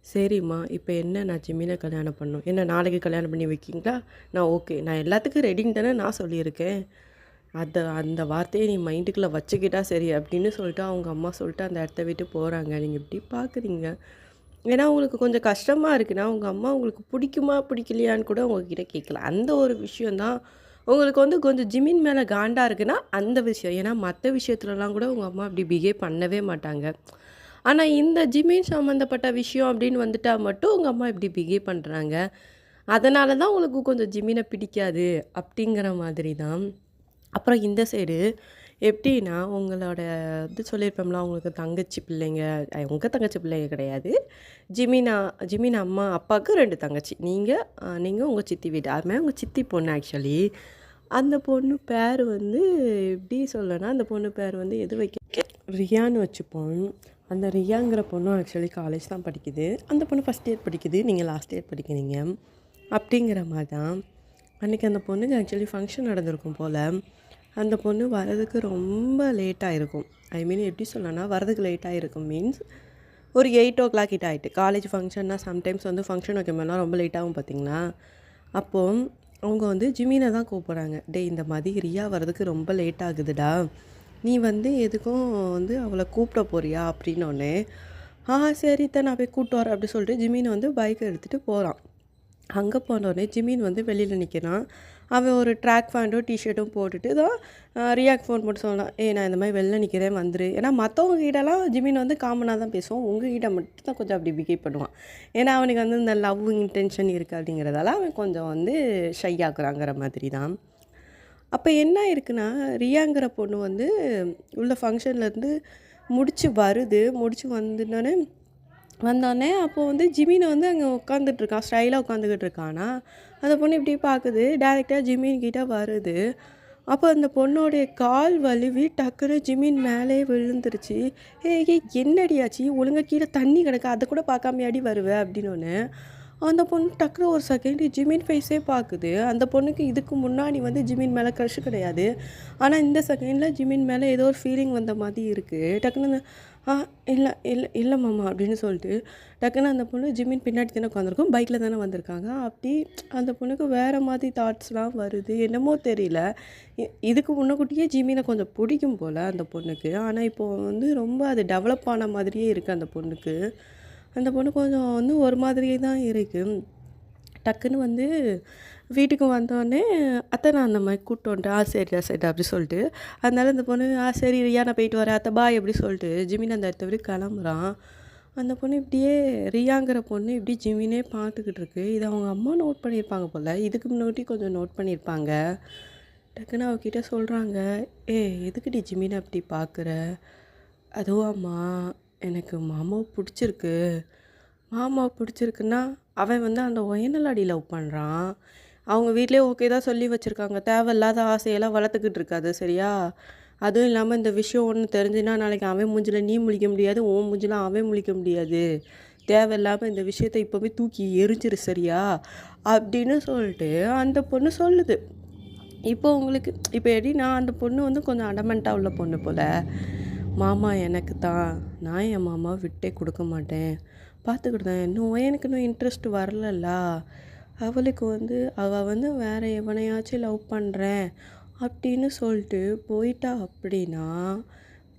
[SPEAKER 1] சரிம்மா, இப்ப என்ன நான் ஜிமின கல்யாணம் பண்ணணும். என்ன நாளைக்கு கல்யாணம் பண்ணி வைக்கீங்களா? நான் ஓகே. நான் எல்லாத்துக்கும் ரெடின்னு தானே நான் சொல்லியிருக்கேன். அந்த வார்த்தைய நீ மைண்டுக்குள்ள வச்சுக்கிட்டா சரி அப்படின்னு சொல்லிட்டு அவங்க அம்மா சொல்லிட்டு அந்த இடத்த விட்டு போறாங்க. நீங்க இப்படி பார்க்குறீங்க. ஏன்னா உங்களுக்கு கொஞ்சம் கஷ்டமா இருக்குன்னா, உங்க அம்மா உங்களுக்கு பிடிக்குமா, பிடிக்கலையான்னு கூட உங்ககிட்ட கேட்கல. அந்த ஒரு விஷயம் தான் உங்களுக்கு வந்து கொஞ்சம் ஜிமின் மேல காண்டா இருக்குன்னா, அந்த விஷயம். ஏன்னா மத்த விஷயத்துலலாம் கூட உங்க அம்மா அப்படி பிஹேவ் பண்ணவே மாட்டாங்க. ஆனா இந்த ஜிமின் சம்மந்தப்பட்ட விஷயம் அப்படின்னு வந்துட்டா மட்டும் உங்க அம்மா இப்படி பிஹேவ் பண்றாங்க. அதனால தான் உங்களுக்கு கொஞ்சம் ஜிமின பிடிக்காது அப்படிங்கிற மாதிரி தான். அப்புறம் இந்த சைடு எப்படின்னா, உங்களோட இது சொல்லியிருப்போம்ல, உங்களுக்கு தங்கச்சி பிள்ளைங்க உங்க தங்கச்சி பிள்ளைங்க கிடையாது. ஜிமினா ஜிமின் அம்மா, அப்பாவுக்கு 2 தங்கச்சி. நீங்க உங்க சித்தி வீடு. அதுமாரி உங்க சித்தி பொண்ணு ஆக்சுவலி. அந்த பொண்ணு பேர் வந்து எப்படி சொல்லனா, அந்த பொண்ணு பேர் வந்து எது வைக்க ரியான்னு வச்சுப்போம். அந்த ரியாங்கிற பொண்ணும் ஆக்சுவலி காலேஜ் தான் படிக்குது. அந்த பொண்ணு ஃபர்ஸ்ட் இயர் படிக்குது. நீங்க லாஸ்ட் இயர் படிக்கிறீங்க. அப்படிங்கிற மாரி தான். அன்னைக்கு அந்த பொண்ணுக்கு ஆக்சுவலி ஃபங்ஷன் நடந்திருக்கும் போல. அந்த பொண்ணு வரதுக்கு ரொம்ப லேட் ஆயிருக்கும். ஐ மீன் எப்படி சொல்லலாம்னா, வரதுக்கு லேட் ஆயிருக்கும் மீன்ஸ் ஒரு 8:00 கிட்ட ஆயிட்டு. காலேஜ் ஃபங்ஷன்னா சம்டைம்ஸ் வந்து ஃபங்ஷன் வைக்கும்போதெல்லாம் ரொம்ப லேட் ஆகும் பார்த்தீங்களா? அப்போ அவங்க வந்து ஜிமின தான் கூப்பிடுறாங்க. "டேய் இந்த மாதிரி ரியா வரதுக்கு ரொம்ப லேட் ஆகுதுடா. நீ வந்து எதுக்கும் வந்து அவள கூப்பிட போறியா?" அப்படின்னோனே, சரி அத்த நான் போய் கூட்டு வரேன்" அப்படி சொல்லிட்டு ஜிமின் வந்து பைக்க எடுத்துட்டு போறான். அங்க போனோனே ஜிமின் வந்து வெளியில நிக்கிறான். அவன் ஒரு ட்ராக் பேண்ட்டும், டீ ஷர்ட்டும் போட்டுட்டு தான் ரியாக்கு ஃபோன் போட்டு சொன்னான். "ஏய் நான் இந்த மாரி வெளில நிக்கிறேன் வந்துரு." ஏன்னா மத்தவங்க கிட்டலாம் ஜிமின் வந்து காமனா தான் பேசுவான். உங்ககிட்ட மட்டும் தான் கொஞ்சம் அப்படி பிஹேவ் பண்ணுவான். ஏன்னா அவனுக்கு வந்து இந்த லவ் இன்டென்ஷன் இருக்கு அப்படிங்கிறதால அவன் கொஞ்சம் வந்து ஷை ஆகுறாங்கிற மாதிரி தான். அப்ப என்ன ஆயிருக்குன்னா, ரியாங்கிற பொண்ணு வந்து உள்ள ஃபங்ஷன்லேருந்து முடிச்சு வருது. முடிச்சு வந்தோனே அப்போ வந்து ஜிமின் வந்து அங்கே உட்காந்துட்ருக்கான். ஸ்டைலா உட்காந்துக்கிட்டு இருக்கானா, அந்த பொண்ணு இப்படி பார்க்குது. டைரக்ட்டா ஜிமின் கிட்ட வருது. அப்போ அந்த பொண்ணோடைய கால் வழுவி டக்குனு ஜிமின் மேலேயே விழுந்துருச்சு. "ஏய் ஏய் என்னடி ஆச்சு? ஒழுங்கா கீழ தண்ணி கிடக்கு. அத கூட பார்க்காமயாடி வருவ?" அப்படின்னோனே, அந்த பொண்ணு டக்குனு ஒரு செகண்ட் ஜிமின் ஃபேஸே பார்க்குது. அந்த பொண்ணுக்கு இதுக்கு முன்னாடி வந்து ஜிமின் மேல க்ரஷ் கிடையாது. ஆனா இந்த செகண்ட்ல ஜிமின் மேல ஏதோ ஒரு ஃபீலிங் வந்த மாதிரி இருக்கு. டக்குனு "ஆ இல்ல இல்ல இல்ல மாமா" அப்படின்னு சொல்லிட்டு, டக்குனு அந்த பொண்ணு ஜிமின் பின்னாடி தானே உட்காந்துருக்கும். பைக்ல தானே வந்திருக்காங்க. அப்படி அந்த பொண்ணுக்கு வேற மாதிரி தாட்ஸ்லாம் வருது. என்னமோ தெரியல. இதுக்கு முன்னக்கூட்டியே ஜிமின கொஞ்சம் பிடிக்கும் போல அந்த பொண்ணுக்கு. ஆனா இப்போ வந்து ரொம்ப அது டெவலப் ஆன மாதிரியே இருக்கு அந்த பொண்ணுக்கு. அந்த பொண்ணு கொஞ்சம் வந்து ஒரு மாதிரியே தான் இருக்கு. டக்குன்னு வந்து வீட்டுக்கு வந்தோடனே, "அத்தை நான் அந்த மாரி கூப்பிட்டு வந்துட்டேன்." சரிடா சரிடா" அப்படி சொல்லிட்டு, அதனால இந்த பொண்ணு, சரி ரியா நான் போயிட்டு வரேன் அத்தை பாய்" அப்படி சொல்லிட்டு ஜிமின் அந்த இடத்த விட்டு கிளம்புறான். அந்த பொண்ணு இப்படியே ரியாங்கிற பொண்ணு இப்படி ஜிமினே பார்த்துக்கிட்டு இருக்கு. இத அவங்க அம்மா நோட் பண்ணியிருப்பாங்க போல. இதுக்கு முன்னாடி கொஞ்சம் நோட் பண்ணியிருப்பாங்க. டக்குன்னு அவகிட்ட சொல்றாங்க, "ஏய் எதுக்குடி ஜிமின அப்படி பார்க்குற?" "அதுவாம்மா எனக்கு மாமாவ புடிச்சிருக்கு." மாமாவ புடிச்சிருக்குன்னா, அவன் வந்து அந்த ஒயனலாடி லவ் பண்றான். அவங்க வீட்லயே ஓகே தான் சொல்லி வச்சிருக்காங்க. தேவையில்லாத ஆசையெல்லாம் வளர்த்துக்கிட்டு இருக்காத சரியா? அதுவும் இல்லாம இந்த விஷயம் ஒண்ணு தெரிஞ்சுன்னா, நாளைக்கு அவன் மூஞ்சில நீ முழிக்க முடியாது. உன் மூஞ்சில அவன் முழிக்க முடியாது. தேவையில்லாம இந்த விஷயத்த இப்பவே தூக்கி எறிஞ்சிரு சரியா? அப்படின்னு சொல்லிட்டு அந்த பொண்ணு சொல்லுது. இப்போ உங்களுக்கு இப்போ எப்படின்னா, அந்த பொண்ணு வந்து கொஞ்சம் அடமெண்ட்டா உள்ள பொண்ணு போல. மாமா எனக்கு தான். நான் என் மாமாவ விட்டே குடுக்க மாட்டேன். பார்த்துக்கிட்டு தான் எனக்கு இன்னும் இன்ட்ரெஸ்ட் வரலல்ல. அவளுக்கு வந்து அவ வந்து வேற எவனையாச்சும் லவ் பண்றேன் அப்படின்னு சொல்லிட்டு போயிட்டா அப்படின்னா,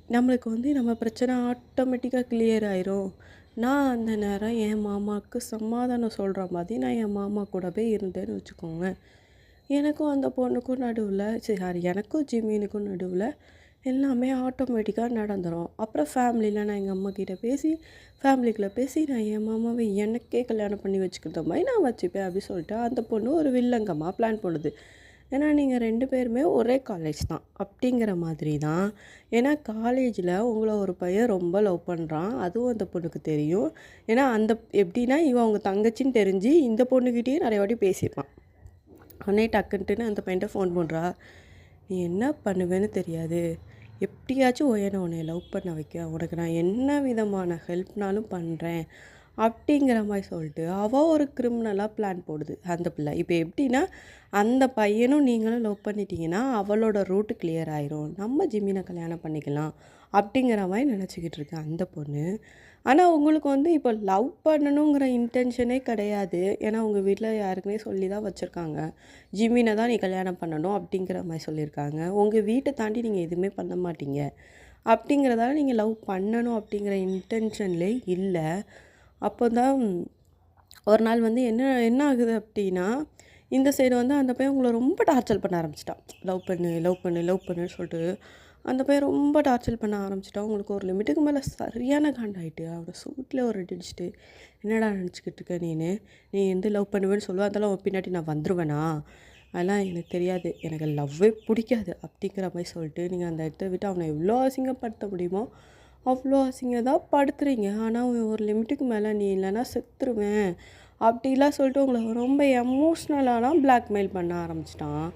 [SPEAKER 1] நம்மளுக்கு வந்து நம்ம பிரச்சனை ஆட்டோமேட்டிக்கா கிளியர் ஆயிரும். நான் அந்த நேரம் என் மாமாவுக்கு சமாதானம் சொல்ற மாதிரி நான் என் மாமா கூடவே இருந்தேன்னு வச்சுக்கோங்க. எனக்கும் அந்த பொண்ணுக்கும் நடுவுல சாரி எனக்கும் ஜிமினுக்கும் நடுவுல எல்லாமே ஆட்டோமேட்டிக்கா நடந்துரும். அப்புறம் ஃபேமிலில நான் எங்க அம்மாகிட்ட பேசி, ஃபேமிலிக்குள்ள பேசி நான் என் மாமாவ எனக்கே கல்யாணம் பண்ணி வச்சுக்கிட்ட மாரி நான் வச்சுப்பேன் அப்படி சொல்லிட்டு, அந்த பொண்ணு ஒரு வில்லங்கமா பிளான் பண்ணுது. ஏன்னா நீங்க 2 பேருமே ஒரே காலேஜ் தான். அப்படிங்கிற மாதிரி தான். ஏன்னா காலேஜ்ல உங்கள ஒரு பையன் ரொம்ப லவ் பண்றான். அதுவும் அந்த பொண்ணுக்கு தெரியும். ஏன்னா எப்படின்னா இவன் அவங்க தங்கச்சின்னு தெரிஞ்சு இந்த பொண்ணுகிட்டயே நெறைய வாட்டி பேசியிருப்பான். உடனே டக்குன்ட்டுன்னு அந்த பையன்ட்ட ஃபோன் பண்ணுறா. "நீ என்ன பண்ணுவேன்னு தெரியாது. எப்படியாச்சும் உன்னைய லவ் பண்ண வைக்க உனக்கு நான் என்ன விதமான ஹெல்ப்னாலும் பண்ணுறேன்." அப்படிங்கிற மாதிரி சொல்லிட்டு அவள் ஒரு கிரிமினலாக பிளான் போடுது அந்த பிள்ளை. இப்போ எப்படின்னா அந்த பையனும் நீங்களும் லவ் பண்ணிட்டீங்கன்னா அவளோட ரூட்டு கிளியர் ஆயிரும், நம்ம ஜிமினை கல்யாணம் பண்ணிக்கலாம் அப்படிங்கிற மாதிரி நினச்சிக்கிட்டு இருக்கு அந்த பொண்ணு. ஆனால் உங்களுக்கு வந்து இப்போ லவ் பண்ணணுங்கிற இன்டென்ஷனே கிடையாது. ஏன்னா உங்கள் வீட்டில் யாருக்குமே சொல்லி தான் வச்சுருக்காங்க, ஜிமினை தான் நீ கல்யாணம் பண்ணணும் அப்படிங்கிற மாதிரி சொல்லியிருக்காங்க. உங்கள் வீட்டை தாண்டி நீங்கள் எதுவுமே பண்ண மாட்டீங்க அப்படிங்கிறதால நீங்கள் லவ் பண்ணணும் அப்படிங்கிற இன்டென்ஷன்லே இல்லை. அப்போ தான் ஒரு நாள் வந்து என்ன என்ன ஆகுது அப்படின்னா, இந்த சைடு வந்து அந்த பையன் உங்களை ரொம்ப டார்ச்சர் பண்ண ஆரம்பிச்சிட்டான். லவ் பண்ணு லவ் பண்ணு லவ் பண்ணுன்னு சொல்லிட்டு அந்த பையன் ரொம்ப டார்ச்சர் பண்ண ஆரம்பிச்சிட்டான். உங்களுக்கு ஒரு லிமிட்டுக்கு மேலே சரியான காண்டாயிட்டு அவனை சூட்டில் ஒரு அடிச்சுட்டு, என்னடா நினச்சிக்கிட்டு இருக்க நீனு, நீ எந்த லவ் பண்ணுவேன்னு சொல்லுவா, அதெல்லாம் உன் பின்னாடி நான் வந்துடுவேனா, அதெல்லாம் எனக்கு தெரியாது, எனக்கு லவ்வே பிடிக்காது அப்படிங்கிற மாதிரி சொல்லிட்டு நீங்கள் அந்த இடத்த விட்டு அவனை எவ்வளோ அசிங்கப்படுத்த முடியுமோ அவ்வளோ அசிங்கதான் படுத்துறீங்க. ஆனால் ஒரு லிமிட்டுக்கு மேலே நீ இல்லைன்னா செத்துருவேன் அப்படிலாம் சொல்லிட்டு உங்களை ரொம்ப எமோஷ்னலாலாம் பிளாக்மெயில் பண்ண ஆரம்பிச்சிட்டான்.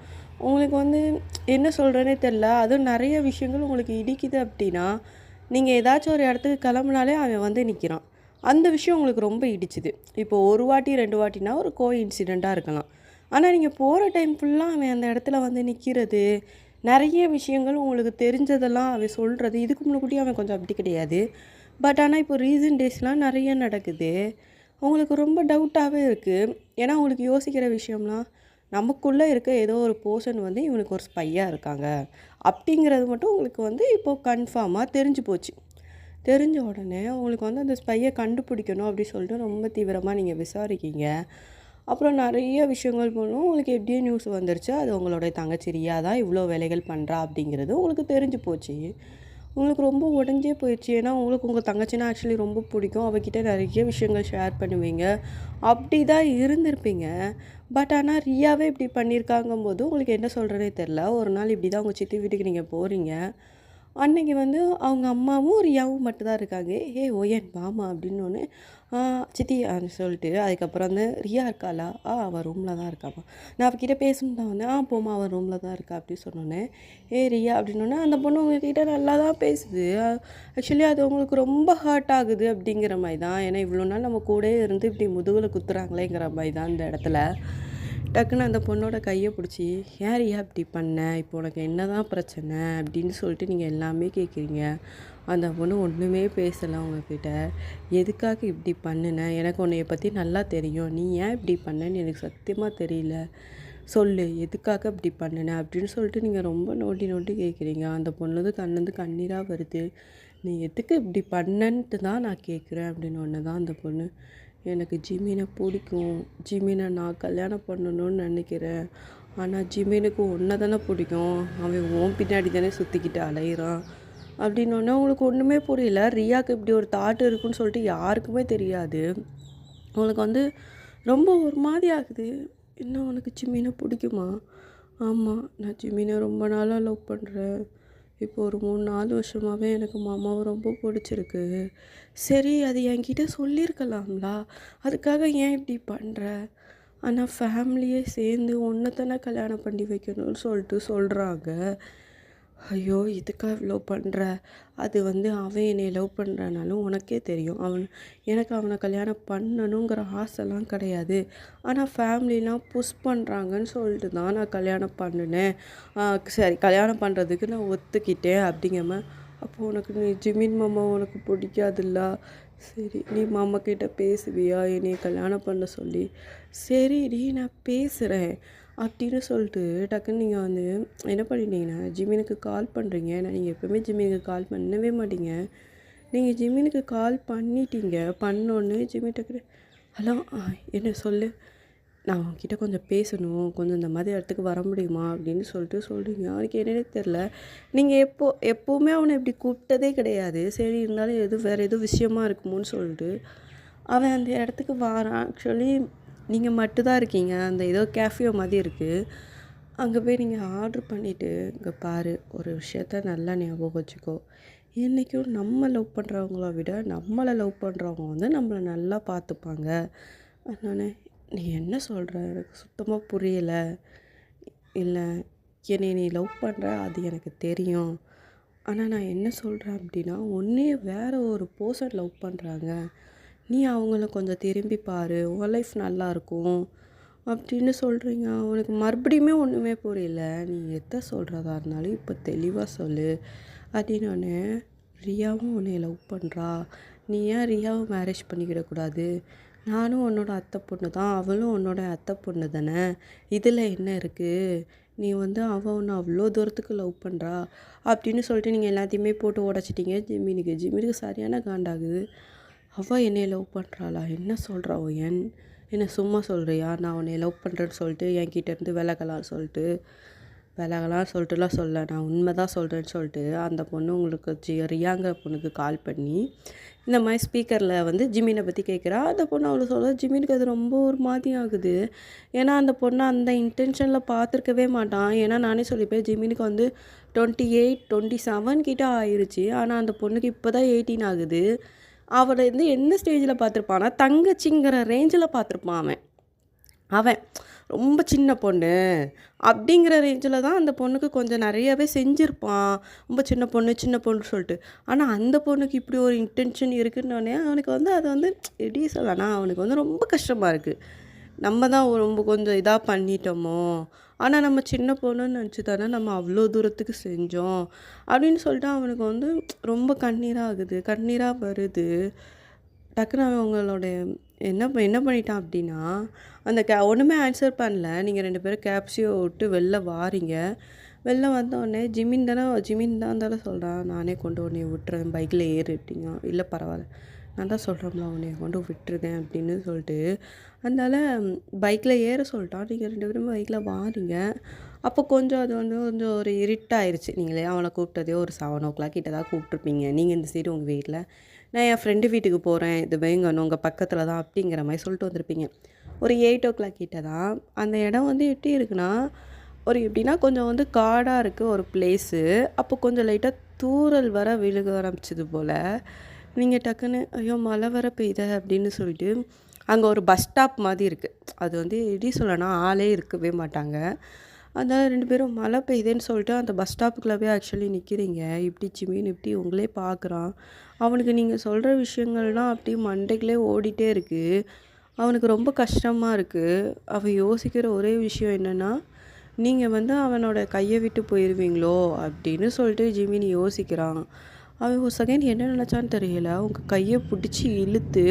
[SPEAKER 1] உங்களுக்கு வந்து என்ன சொல்கிறேனே தெரில. அதுவும் நிறைய விஷயங்கள் உங்களுக்கு இடிக்குது அப்படின்னா, நீங்கள் ஏதாச்சும் ஒரு இடத்துக்கு கிளம்புனாலே அவன் வந்து நிற்கிறான். அந்த விஷயம் உங்களுக்கு ரொம்ப இடிச்சுது. இப்போ ஒரு வாட்டி 2 வாட்டினா ஒரு இன்சிடெண்ட்டாக இருக்கலாம். ஆனால் நீங்கள் போகிற டைம் ஃபுல்லாக அவன் அந்த இடத்துல வந்து நிற்கிறது, நிறைய விஷயங்கள் உங்களுக்கு தெரிஞ்சதெல்லாம் அவன் சொல்கிறது. இதுக்கு முன்னாடி அவன் கொஞ்சம் அப்படி கிடையாது. பட் ஆனால் இப்போ ரீசன்ட் டேஸ்லாம் நிறைய நடக்குது. உங்களுக்கு ரொம்ப டவுட்டாகவே இருக்குது. ஏன்னா உங்களுக்கு யோசிக்கிற விஷயம்லாம், நமக்குள்ளே இருக்க ஏதோ ஒரு பர்சன் வந்து இவனுக்கு ஒரு ஸ்பையாக இருக்காங்க அப்படிங்கிறது மட்டும் உங்களுக்கு வந்து இப்போது கன்ஃபார்மாக தெரிஞ்சு போச்சு. தெரிஞ்ச உடனே உங்களுக்கு வந்து அந்த ஸ்பையை கண்டுபிடிக்கணும் அப்படி சொல்லிட்டு ரொம்ப தீவிரமாக நீங்கள் விசாரிக்கீங்க. அப்புறம் நிறைய விஷயங்கள் போனோம். உங்களுக்கு எப்படியே நியூஸ் வந்துருச்சு, அது உங்களுடைய தங்கச்சி ரியா தான் இவ்வளோ வேலைகள் பண்ணுறா அப்படிங்கிறது உங்களுக்கு தெரிஞ்சு போச்சு. உங்களுக்கு ரொம்ப உடஞ்சே போயிடுச்சு. ஏன்னா உங்களுக்கு உங்கள் தங்கச்சின்னா ஆக்சுவலி ரொம்ப பிடிக்கும். அவகிட்ட நிறைய விஷயங்கள் ஷேர் பண்ணுவீங்க, அப்படி தான் இருந்திருப்பீங்க. பட் ஆனால் ரியாவே இப்படி பண்ணியிருக்காங்கும்போது உங்களுக்கு என்ன சொல்கிறதே தெரில. ஒரு நாள் இப்படி தான் உங்கள் சித்தி வீட்டுக்கு நீங்கள் போகிறீங்க. அன்னைக்கு வந்து அவங்க அம்மாவும் ரியாவும் மட்டும்தான் இருக்காங்க. "ஏ ஓயன் வாமா" அப்படின்னோடனே சித்தி சொல்லிட்டு அதுக்கப்புறம் வந்து ரியா இருக்காளா? அவள் ரூமில் தான் இருக்காம்மா, நான் அவகிட்ட பேசணும் தான் வந்தேன். போம்மா அவள் ரூமில் தான் இருக்கா அப்படி சொன்னோன்னே, ரியா அப்படின்னோடனே அந்த பொண்ணு உங்ககிட்ட நல்லா தான் பேசுது. ஆக்சுவலி அது உங்களுக்கு ரொம்ப ஹர்ட் ஆகுது அப்படிங்கிற மாதிரி தான். ஏன்னா இவ்வளோ நாள் நம்ம கூடயே இருந்து இப்படி முதுகில் குத்துறாங்களேங்கிற மாதிரி தான் இந்த இடத்துல. டக்குன்னு அந்த பொண்ணோட கையை பிடிச்சி, "ஏன் ரியா இப்படி பண்ண, இப்போ உனக்கு என்ன தான் பிரச்சனை" அப்படின்னு சொல்லிட்டு நீங்கள் எல்லாமே கேட்குறீங்க. அந்த பொண்ணு ஒன்றுமே பேசலை உங்ககிட்ட. "எதுக்காக இப்படி பண்ணுன, எனக்கு உன்னைய பற்றி நல்லா தெரியும், நீ ஏன் இப்படி பண்ணேன்னு எனக்கு சத்தியமாக தெரியல, சொல்லு எதுக்காக இப்படி பண்ணுன" அப்படின்னு சொல்லிட்டு நீங்கள் ரொம்ப நோண்டி நோண்டி கேட்குறீங்க. அந்த பொண்ணுது கண்ணுந்து கண்ணீராக வருது. "நீ எதுக்கு இப்படி பண்ணன்ட்டு தான் நான் கேட்குறேன்" அப்படின்னு ஒன்று தான் அந்த பொண்ணு. "எனக்கு ஜிமினை பிடிக்கும், ஜிமினை நான் கல்யாணம் பண்ணணும்னு நினைக்கிறேன். ஆனால் ஜிமினுக்கு உன்னை தானே பிடிக்கும், அவன் உன் பின்னாடி தானே சுற்றிக்கிட்டு அலையிறான்" அப்படின்னோடனே உங்களுக்கு ஒன்றுமே புரியல. ரியாவுக்கு இப்படி ஒரு தாட் இருக்குன்னு சொல்லிட்டு யாருக்குமே தெரியாது. உங்களுக்கு வந்து ரொம்ப ஒரு மாதிரி ஆகுது. "என்ன உனக்கு ஜிமினை பிடிக்குமா?" "ஆமாம், நான் ஜிமினை ரொம்ப நாளாக லவ் பண்ணுறேன். இப்போ ஒரு 3, 4 வருஷமாகவே எனக்கு மாமாவை ரொம்ப பிடிச்சிருக்கு." "சரி, அது என்கிட்ட சொல்லியிருக்கலாம்ல, அதுக்காக ஏன் இப்படி பண்ணுற?" "ஆனால் ஃபேமிலியே சேர்ந்து ஒன்றை தானே கல்யாணம் பண்ணி வைக்கணும்னு சொல்லிட்டு சொல்கிறாங்க." "ஐயோ, இதுக்காக இவ்வளோ பண்ணுற? அது வந்து அவன் என்னை லவ் பண்ணுறானாலும் உனக்கே தெரியும், எனக்கு அவனை கல்யாணம் பண்ணணுங்கிற ஆசைலாம் கிடையாது. ஆனால் ஃபேமிலிலாம் புஷ் பண்ணுறாங்கன்னு சொல்லிட்டு தான் நான் கல்யாணம் பண்ணினேன். சரி, கல்யாணம் பண்ணுறதுக்கு நான் ஒத்துக்கிட்டேன்" அப்படிங்கம்மா. "அப்போ உனக்கு நீ ஜிமின் மாமா உனக்கு பிடிக்காதுல்ல? சரி, நீ மாமா கிட்ட பேசுவியா என்னைய கல்யாணம் பண்ண சொல்லி?" "சரிடி, நான் பேசுகிறேன்" அப்படின்னு சொல்லிட்டு டக்குன்னு நீங்கள் வந்து என்ன பண்ணிட்டீங்கன்னா ஜிமினுக்கு கால் பண்ணுறீங்க. ஏன்னா நீங்கள் எப்போவுமே ஜிமினுக்கு கால் பண்ணவே மாட்டீங்க. நீங்கள் ஜிமினுக்கு கால் பண்ணிட்டீங்க. பண்ணோன்னே ஜிம்மி டக்குனு, "ஹலோ, என்ன சொல்லு, நான் உன்கிட்ட கொஞ்சம் பேசணும், கொஞ்சம் இந்த மாதிரி இடத்துக்கு வர முடியுமா" அப்படின்னு சொல்லிட்டு சொல்கிறீங்க. அவனுக்கு என்னன்னே தெரில. நீங்கள் எப்போவுமே அவனை இப்படி கூப்பிட்டதே கிடையாது. சரி, இருந்தாலும் வேறு எதுவும் விஷயமா இருக்குமோன்னு சொல்லிட்டு அவன் அந்த இடத்துக்கு வாரான். ஆக்சுவலி நீங்கள் மட்டும்தான் இருக்கீங்க. அந்த ஏதோ கேஃபே மாதிரி இருக்குது. அங்கே போய் நீங்கள் ஆர்டர் பண்ணிவிட்டு, "இங்கே பாரு, ஒரு விஷயத்த நல்லா ஞாபகம் வச்சுக்கோ, என்றைக்கும் நம்ம லவ் பண்ணுறவங்கள விட நம்மளை லவ் பண்ணுறவங்க வந்து நம்மளை நல்லா பார்த்துப்பாங்க. அதனால நீ என்ன சொல்கிற, எனக்கு சுத்தமாக புரியலை. இல்லை, என்னை நீ லவ் பண்ணுற அது எனக்கு தெரியும். ஆனால் நான் என்ன சொல்கிறேன் அப்படின்னா, உன்னையே வேறு ஒரு பர்சன் லவ் பண்ணுறாங்க. நீ அவங்கள கொஞ்சம் திரும்பி பாரு, உன் லைஃப் நல்லாயிருக்கும் அப்படின்னு சொல்கிறீங்க. அவனுக்கு மறுபடியுமே ஒன்றுமே புரியல. நீ எதை சொல்கிறதா இருந்தாலும் இப்போ தெளிவாக சொல்லு அப்படின்னோடனே, ரியாவும் உன்னை லவ் பண்ணுறா, நீ ஏன் ரியாவை மேரேஜ் பண்ணிக்கிடக்கூடாது? நானும் உன்னோட அத்தை பொண்ணு தான், அவளும் உன்னோட அத்தை பொண்ணு தானே, இதில் என்ன இருக்குது? நீ வந்து அவள் ஒன்று அவ்வளோ தூரத்துக்கு லவ் பண்ணுறா அப்படின்னு சொல்லிட்டு நீங்கள் எல்லாத்தையுமே போட்டு உடச்சிட்டிங்க. ஜிமினுக்கு சரியான காண்டாகுது. அவள் என்னை லவ் பண்ணுறாளா? என்ன சொல்கிறா ஒயன்? என்ன சும்மா சொல்கிறியா? நான் உன்னை லவ் பண்ணுறேன்னு சொல்லிட்டு என்கிட்டேருந்து விலகலாம் சொல்லிட்டுலாம் சொல்ல, நான் உண்மை தான் சொல்கிறேன்னு சொல்லிட்டு அந்த பொண்ணு உங்களுக்கு ரியாங்கிற பொண்ணுக்கு கால் பண்ணி இந்த மாதிரி ஸ்பீக்கரில் வந்து ஜிமினை பற்றி கேட்குறா. அந்த பொண்ணு அவ்வளோ சொல்ல, ஜிமினுக்கு அது ரொம்ப ஒரு மாதிரி ஆகுது. ஏன்னா அந்த பொண்ணை அந்த இன்டென்ஷனில் பார்த்துருக்கவே மாட்டான். ஏன்னா நானே சொல்லிப்பேன், ஜிமினுக்கு வந்து 28 27 கிட்ட ஆயிடுச்சு. ஆனால் அந்த பொண்ணுக்கு இப்போ தான் 18 ஆகுது. அவளை வந்து எந்த ஸ்டேஜில் பார்த்துருப்பான்னா, தங்கச்சிங்கிற ரேஞ்சில் பார்த்துருப்பான் அவன் ரொம்ப சின்ன பொண்ணு அப்படிங்கிற ரேஞ்சில் தான் அந்த பொண்ணுக்கு கொஞ்சம் நிறையவே செஞ்சுருப்பான். ரொம்ப சின்ன பொண்ணு சொல்லிட்டு. ஆனால் அந்த பொண்ணுக்கு இப்படி ஒரு இன்டென்ஷன் இருக்குன்னொடனே அவனுக்கு வந்து அது வந்து எப்படி சொல்லனா, அவனுக்கு வந்து ரொம்ப கஷ்டமாக இருக்குது. நம்ம தான் ரொம்ப கொஞ்சம் இதாக பண்ணிட்டோமோ, ஆனால் நம்ம சின்ன பொண்ணுன்னு நினச்சி தானே நம்ம அவ்வளோ தூரத்துக்கு செஞ்சோம் அப்படின்னு சொல்லிட்டு அவனுக்கு வந்து ரொம்ப கண்ணீராக வருது. டக்குன்னு அவங்களோட என்ன பண்ணிட்டான் அப்படின்னா, அந்த ஒன்றுமே ஆன்சர் பண்ணல. நீங்கள் 2 பேரும் கேப்சியோ விட்டு வெளில வாரீங்க. வெளில வந்தோடனே ஜிமின் தான் தானே சொல்கிறான், நானே கொண்டு உன்னை விட்டுறேன், பைக்கில் ஏறு அப்படிங்க. இல்லை பரவாயில்ல, நான் தான் சொல்கிறேன்ல உன்னை கொண்டு விட்டுருக்கேன் அப்படின்னு சொல்லிட்டு அதனால் பைக்கில் ஏற சொல்லிட்டான். நீங்கள் 2 பேரும் பைக்கில் வாரீங்க. அப்போ கொஞ்சம் அது வந்து கொஞ்சம் ஒரு இருட்டாயிருச்சு. நீங்களே அவனை கூப்பிட்டதே ஒரு 7 o'clock கிட்ட தான் கூப்பிட்ருப்பீங்க. நீங்கள் இந்த சைடு உங்கள் வீட்டில், நான் என் ஃப்ரெண்டு வீட்டுக்கு போகிறேன், இது வேங்கணும் உங்கள் பக்கத்தில் தான் அப்படிங்கிற மாதிரி சொல்லிட்டு வந்திருப்பீங்க. ஒரு 8 o'clock கிட்ட தான் அந்த இடம் வந்து எப்படி இருக்குன்னா, ஒரு எப்படின்னா கொஞ்சம் வந்து காடாக இருக்குது ஒரு பிளேஸு. அப்போ கொஞ்சம் லைட்டாக தூறல் வர விழுக ஆரம்பிச்சது போல். நீங்கள் டக்குன்னு ஐயோ மழை வர பெய்யுத அப்படின்னு சொல்லிட்டு அங்கே ஒரு பஸ் ஸ்டாப் மாதிரி இருக்குது. அது வந்து எப்படி சொல்லனா, ஆளே இருக்கவே மாட்டாங்க. அதனால் 2 பேரும் மழை பெய்யுதுன்னு சொல்லிட்டு அந்த பஸ் ஸ்டாப்புக்குள்ளே ஆக்சுவலி நிற்கிறீங்க. இப்படி ஜிமின் இப்படி உங்களே பார்க்குறான். அவனுக்கு நீங்கள் சொல்கிற விஷயங்கள்லாம் அப்படியே மண்டைக்குள்ளே ஓடிட்டே இருக்குது. அவனுக்கு ரொம்ப கஷ்டமாக இருக்குது. அவன் யோசிக்கிற ஒரே விஷயம் என்னென்னா, நீங்கள் வந்து அவனோட கையை விட்டு போயிடுவீங்களோ அப்படின்னு சொல்லிட்டு ஜிமினி யோசிக்கிறான். அவன் ஒரு செகண்ட் என்ன நினச்சான்னு தெரியல, உங்கள் கையை பிடிச்சி இழுத்து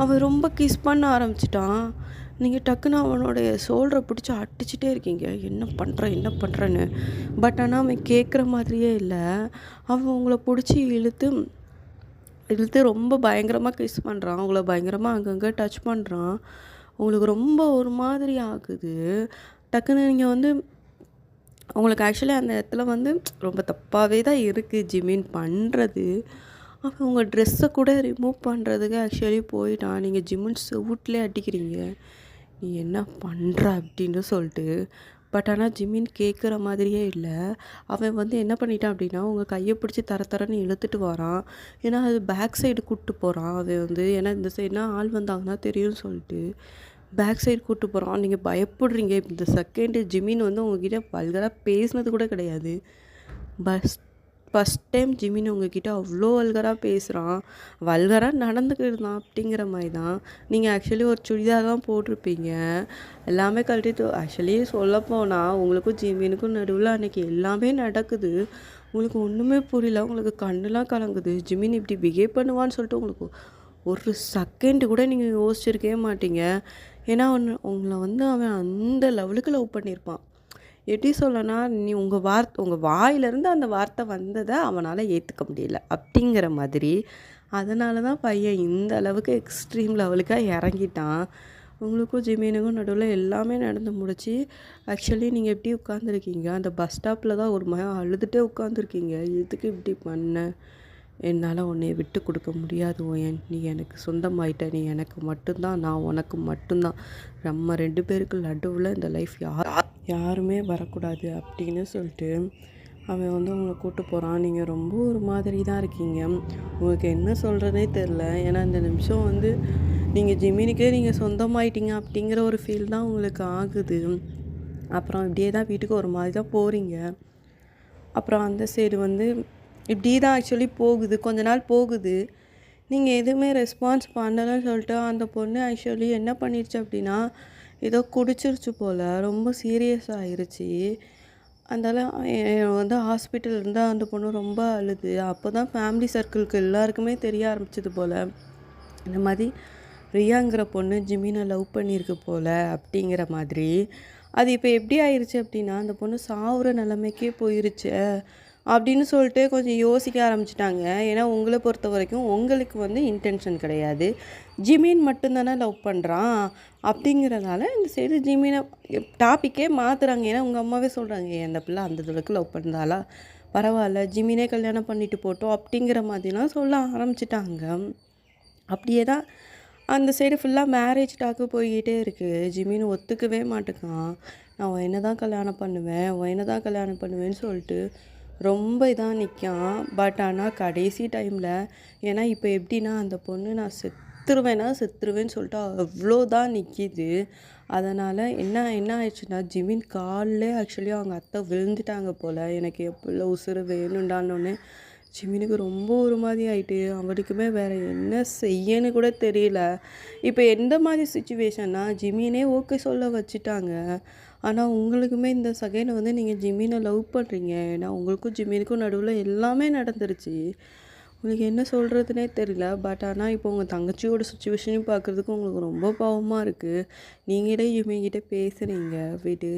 [SPEAKER 1] அவன் ரொம்ப கிஸ் பண்ண ஆரம்பிச்சிட்டான். நீங்கள் டக்குன்னு அவனுடைய ஷோல்டரை பிடிச்சி அடிச்சுட்டே இருக்கீங்க, என்ன பண்ணுறேன்னு. பட் ஆனால் அவன் கேட்குற மாதிரியே இல்லை. அவன் உங்களை பிடிச்சி இழுத்து ரொம்ப பயங்கரமாக கிஸ் பண்ணுறான். உங்களை பயங்கரமாக அங்கங்கே டச் பண்ணுறான். உங்களுக்கு ரொம்ப ஒரு மாதிரி ஆகுது. டக்குன்னு நீங்கள் வந்து உங்களுக்கு ஆக்சுவலி அந்த இடத்துல வந்து ரொம்ப தப்பாகவே தான் இருக்குது ஜிமின் பண்ணுறது. அவன் உங்கள் ட்ரெஸ்ஸை கூட ரிமூவ் பண்ணுறதுக்கு ஆக்சுவலி போயிட்டான். நீங்கள் ஜிமின் செவுட்லேயே அடிக்கிறீங்க, நீ என்ன பண்ணுற அப்படின்னு சொல்லிட்டு. பட் ஆனால் ஜிமின் கேட்குற மாதிரியே இல்லை. அவன் வந்து என்ன பண்ணிட்டான் அப்படின்னா, உங்கள் கையை பிடிச்சி தரன்னு இழுத்துட்டு வரான். ஏன்னா அது பேக் சைடு கூப்பிட்டு போகிறான். அவன் வந்து ஏன்னா இந்த சைடுனா ஆள் வந்தாங்கன்னா தெரியும்னு சொல்லிட்டு பேக் சைடு கூப்பிட்டு போகிறான். நீங்கள் பயப்படுறீங்க. இந்த செகண்டு ஜிமின் வந்து உங்ககிட்ட வல்கராக பேசினது கூட கிடையாது. ஃபஸ்ட் டைம் ஜிமின் உங்ககிட்ட அவ்வளோ வல்கராக பேசுகிறான், வல்கராக நடந்துக்கிட்டு தான் அப்படிங்கிற மாதிரி தான். நீங்கள் ஆக்சுவலி ஒரு சுடிதார் தான் போட்டிருப்பீங்க, எல்லாமே கழட்டிட்டு. ஆக்சுவலி சொல்லப்போனால் உங்களுக்கும் ஜிமினுக்கும் நடுவில் அன்றைக்கி எல்லாமே நடக்குது. உங்களுக்கு ஒன்றுமே புரியல, உங்களுக்கு கண்ணுலாம் கலங்குது. ஜிமின் இப்படி பிஹேவ் பண்ணுவான்னு சொல்லிட்டு உங்களுக்கு ஒரு செகண்டு கூட நீங்கள் யோசிச்சிருக்கவே மாட்டீங்க. ஏன்னா உங்களை வந்து அவன் அந்த லெவலுக்கு லவ் பண்ணியிருப்பான். எப்படி சொல்லனா, நீ உங்கள் வாயிலேருந்து அந்த வார்த்தை வந்ததை அவனால் ஏற்றுக்க முடியல அப்படிங்கிற மாதிரி. அதனால தான் பையன் இந்த அளவுக்கு எக்ஸ்ட்ரீம் லெவலுக்காக இறங்கிட்டான். உங்களுக்கும் ஜிமினுக்கும் நடுவில் எல்லாமே நடந்து முடிச்சு ஆக்சுவலி நீங்கள் எப்படி உட்காந்துருக்கீங்க, அந்த பஸ் ஸ்டாப்பில் தான் ஒரு மாதிரி அழுதுகிட்டே உட்காந்துருக்கீங்க. எதுக்கு இப்படி பண்ண? என்னால் உன்னை விட்டு கொடுக்க முடியாது ஓயன், நீ எனக்கு சொந்தமாயிட்ட, நீ எனக்கு மட்டும்தான், நான் உனக்கு மட்டும்தான். நம்ம 2 பேருக்கு நடுவில் இந்த லைஃப் யாருமே வரக்கூடாது அப்படின்னு சொல்லிட்டு அவன் வந்து உங்களை கூப்பிட்டு போகிறான். நீங்கள் ரொம்ப ஒரு மாதிரி தான் இருக்கீங்க. உங்களுக்கு என்ன சொல்கிறதே தெரில. ஏன்னா இந்த நிமிஷம் வந்து நீங்கள் ஜிமினிக்கே நீங்கள் சொந்தமாயிட்டீங்க அப்படிங்கிற ஒரு ஃபீல் தான் உங்களுக்கு ஆகுது. அப்புறம் இப்படியே தான் வீட்டுக்கு ஒரு மாதிரி தான் போகிறீங்க. அப்புறம் அந்த சைடு வந்து இப்படி தான் ஆக்சுவலி போகுது. கொஞ்ச நாள் போகுது.
[SPEAKER 2] நீங்கள் எதுவுமே ரெஸ்பான்ஸ் பண்ணலைன்னு சொல்லிட்டு அந்த பொண்ணு ஆக்சுவலி என்ன பண்ணிடுச்சு அப்படின்னா, ஏதோ குடிச்சிருச்சு போல், ரொம்ப சீரியஸ் ஆயிருச்சு. அதனால வந்து ஹாஸ்பிட்டல் இருந்தால் அந்த பொண்ணு ரொம்ப அழுது. அப்போ தான் ஃபேமிலி சர்க்கிளுக்கு எல்லாருக்குமே தெரிய ஆரம்பிச்சது போல், இந்த மாதிரி ரியாங்கிற பொண்ணு ஜிமினை லவ் பண்ணியிருக்கு போல் அப்படிங்கிற மாதிரி. அது இப்போ எப்படி ஆயிடுச்சு அப்படின்னா, அந்த பொண்ணு சாவுற நிலைமைக்கே போயிருச்சு அப்படின்னு சொல்லிட்டு கொஞ்சம் யோசிக்க ஆரம்பிச்சிட்டாங்க. ஏன்னா உங்களை பொறுத்த வரைக்கும் உங்களுக்கு வந்து இன்டென்ஷன் கிடையாது, ஜிமின் மட்டும்தானே லவ் பண்ணுறான் அப்படிங்கிறனால இந்த சைடு ஜிமினை டாப்பிக்கே மாற்றுறாங்க. ஏன்னா உங்கள் அம்மாவே சொல்கிறாங்க, அந்த பிள்ளை அந்த அளவுக்கு லவ் பண்ணுறாளா, பரவாயில்ல ஜிமினே கல்யாணம் பண்ணிட்டு போட்டோம் அப்படிங்கிற மாதிரிலாம் சொல்ல ஆரம்பிச்சிட்டாங்க. அப்படியே தான் அந்த சைடு ஃபுல்லாக மேரேஜ் டாக்கு போய்கிட்டே இருக்குது. ஜிமின் ஒத்துக்கவே மாட்டேக்கான். நான் உன்னை தான் கல்யாணம் பண்ணுவேன், உன்னை தான் கல்யாணம் பண்ணுவேன்னு சொல்லிட்டு ரொம்ப இதாக நிற்கான். பட் ஆனால் கடைசி டைமில், ஏன்னா இப்போ எப்படின்னா அந்த பொண்ணு நான் செத்துருவேன்னு சொல்லிட்டு அவ்வளோதான் நிற்கிது. அதனால் என்ன ஆயிடுச்சுன்னா, ஜிமின் காலில் ஆக்சுவலி அவங்க அத்தை விழுந்துட்டாங்க போல். எனக்கு எப்போ உசுறு வேணுண்டானோடனே ஜிமினுக்கு ரொம்ப ஒரு மாதிரி ஆகிட்டு, அவனுக்குமே வேறு என்ன செய்யன்னு கூட தெரியல. இப்போ எந்த மாதிரி சுச்சுவேஷன்னா, ஜிமினே ஓகே சொல்ல வச்சுட்டாங்க. ஆனால் உங்களுக்குமே இந்த செகண்ட் வந்து நீங்கள் ஜிமினை லவ் பண்ணுறீங்க. ஏன்னா உங்களுக்கும் ஜிமினுக்கும் நடுவில் எல்லாமே நடந்துருச்சு. உங்களுக்கு என்ன சொல்கிறதுனே தெரியல. பட் ஆனால் இப்போ உங்கள் தங்கச்சியோட சுச்சுவேஷனையும் பார்க்குறதுக்கு உங்களுக்கு ரொம்ப பாவமாக இருக்குது. நீங்களே ஜிமின்கிட்ட பேசுகிறீங்க, விடு,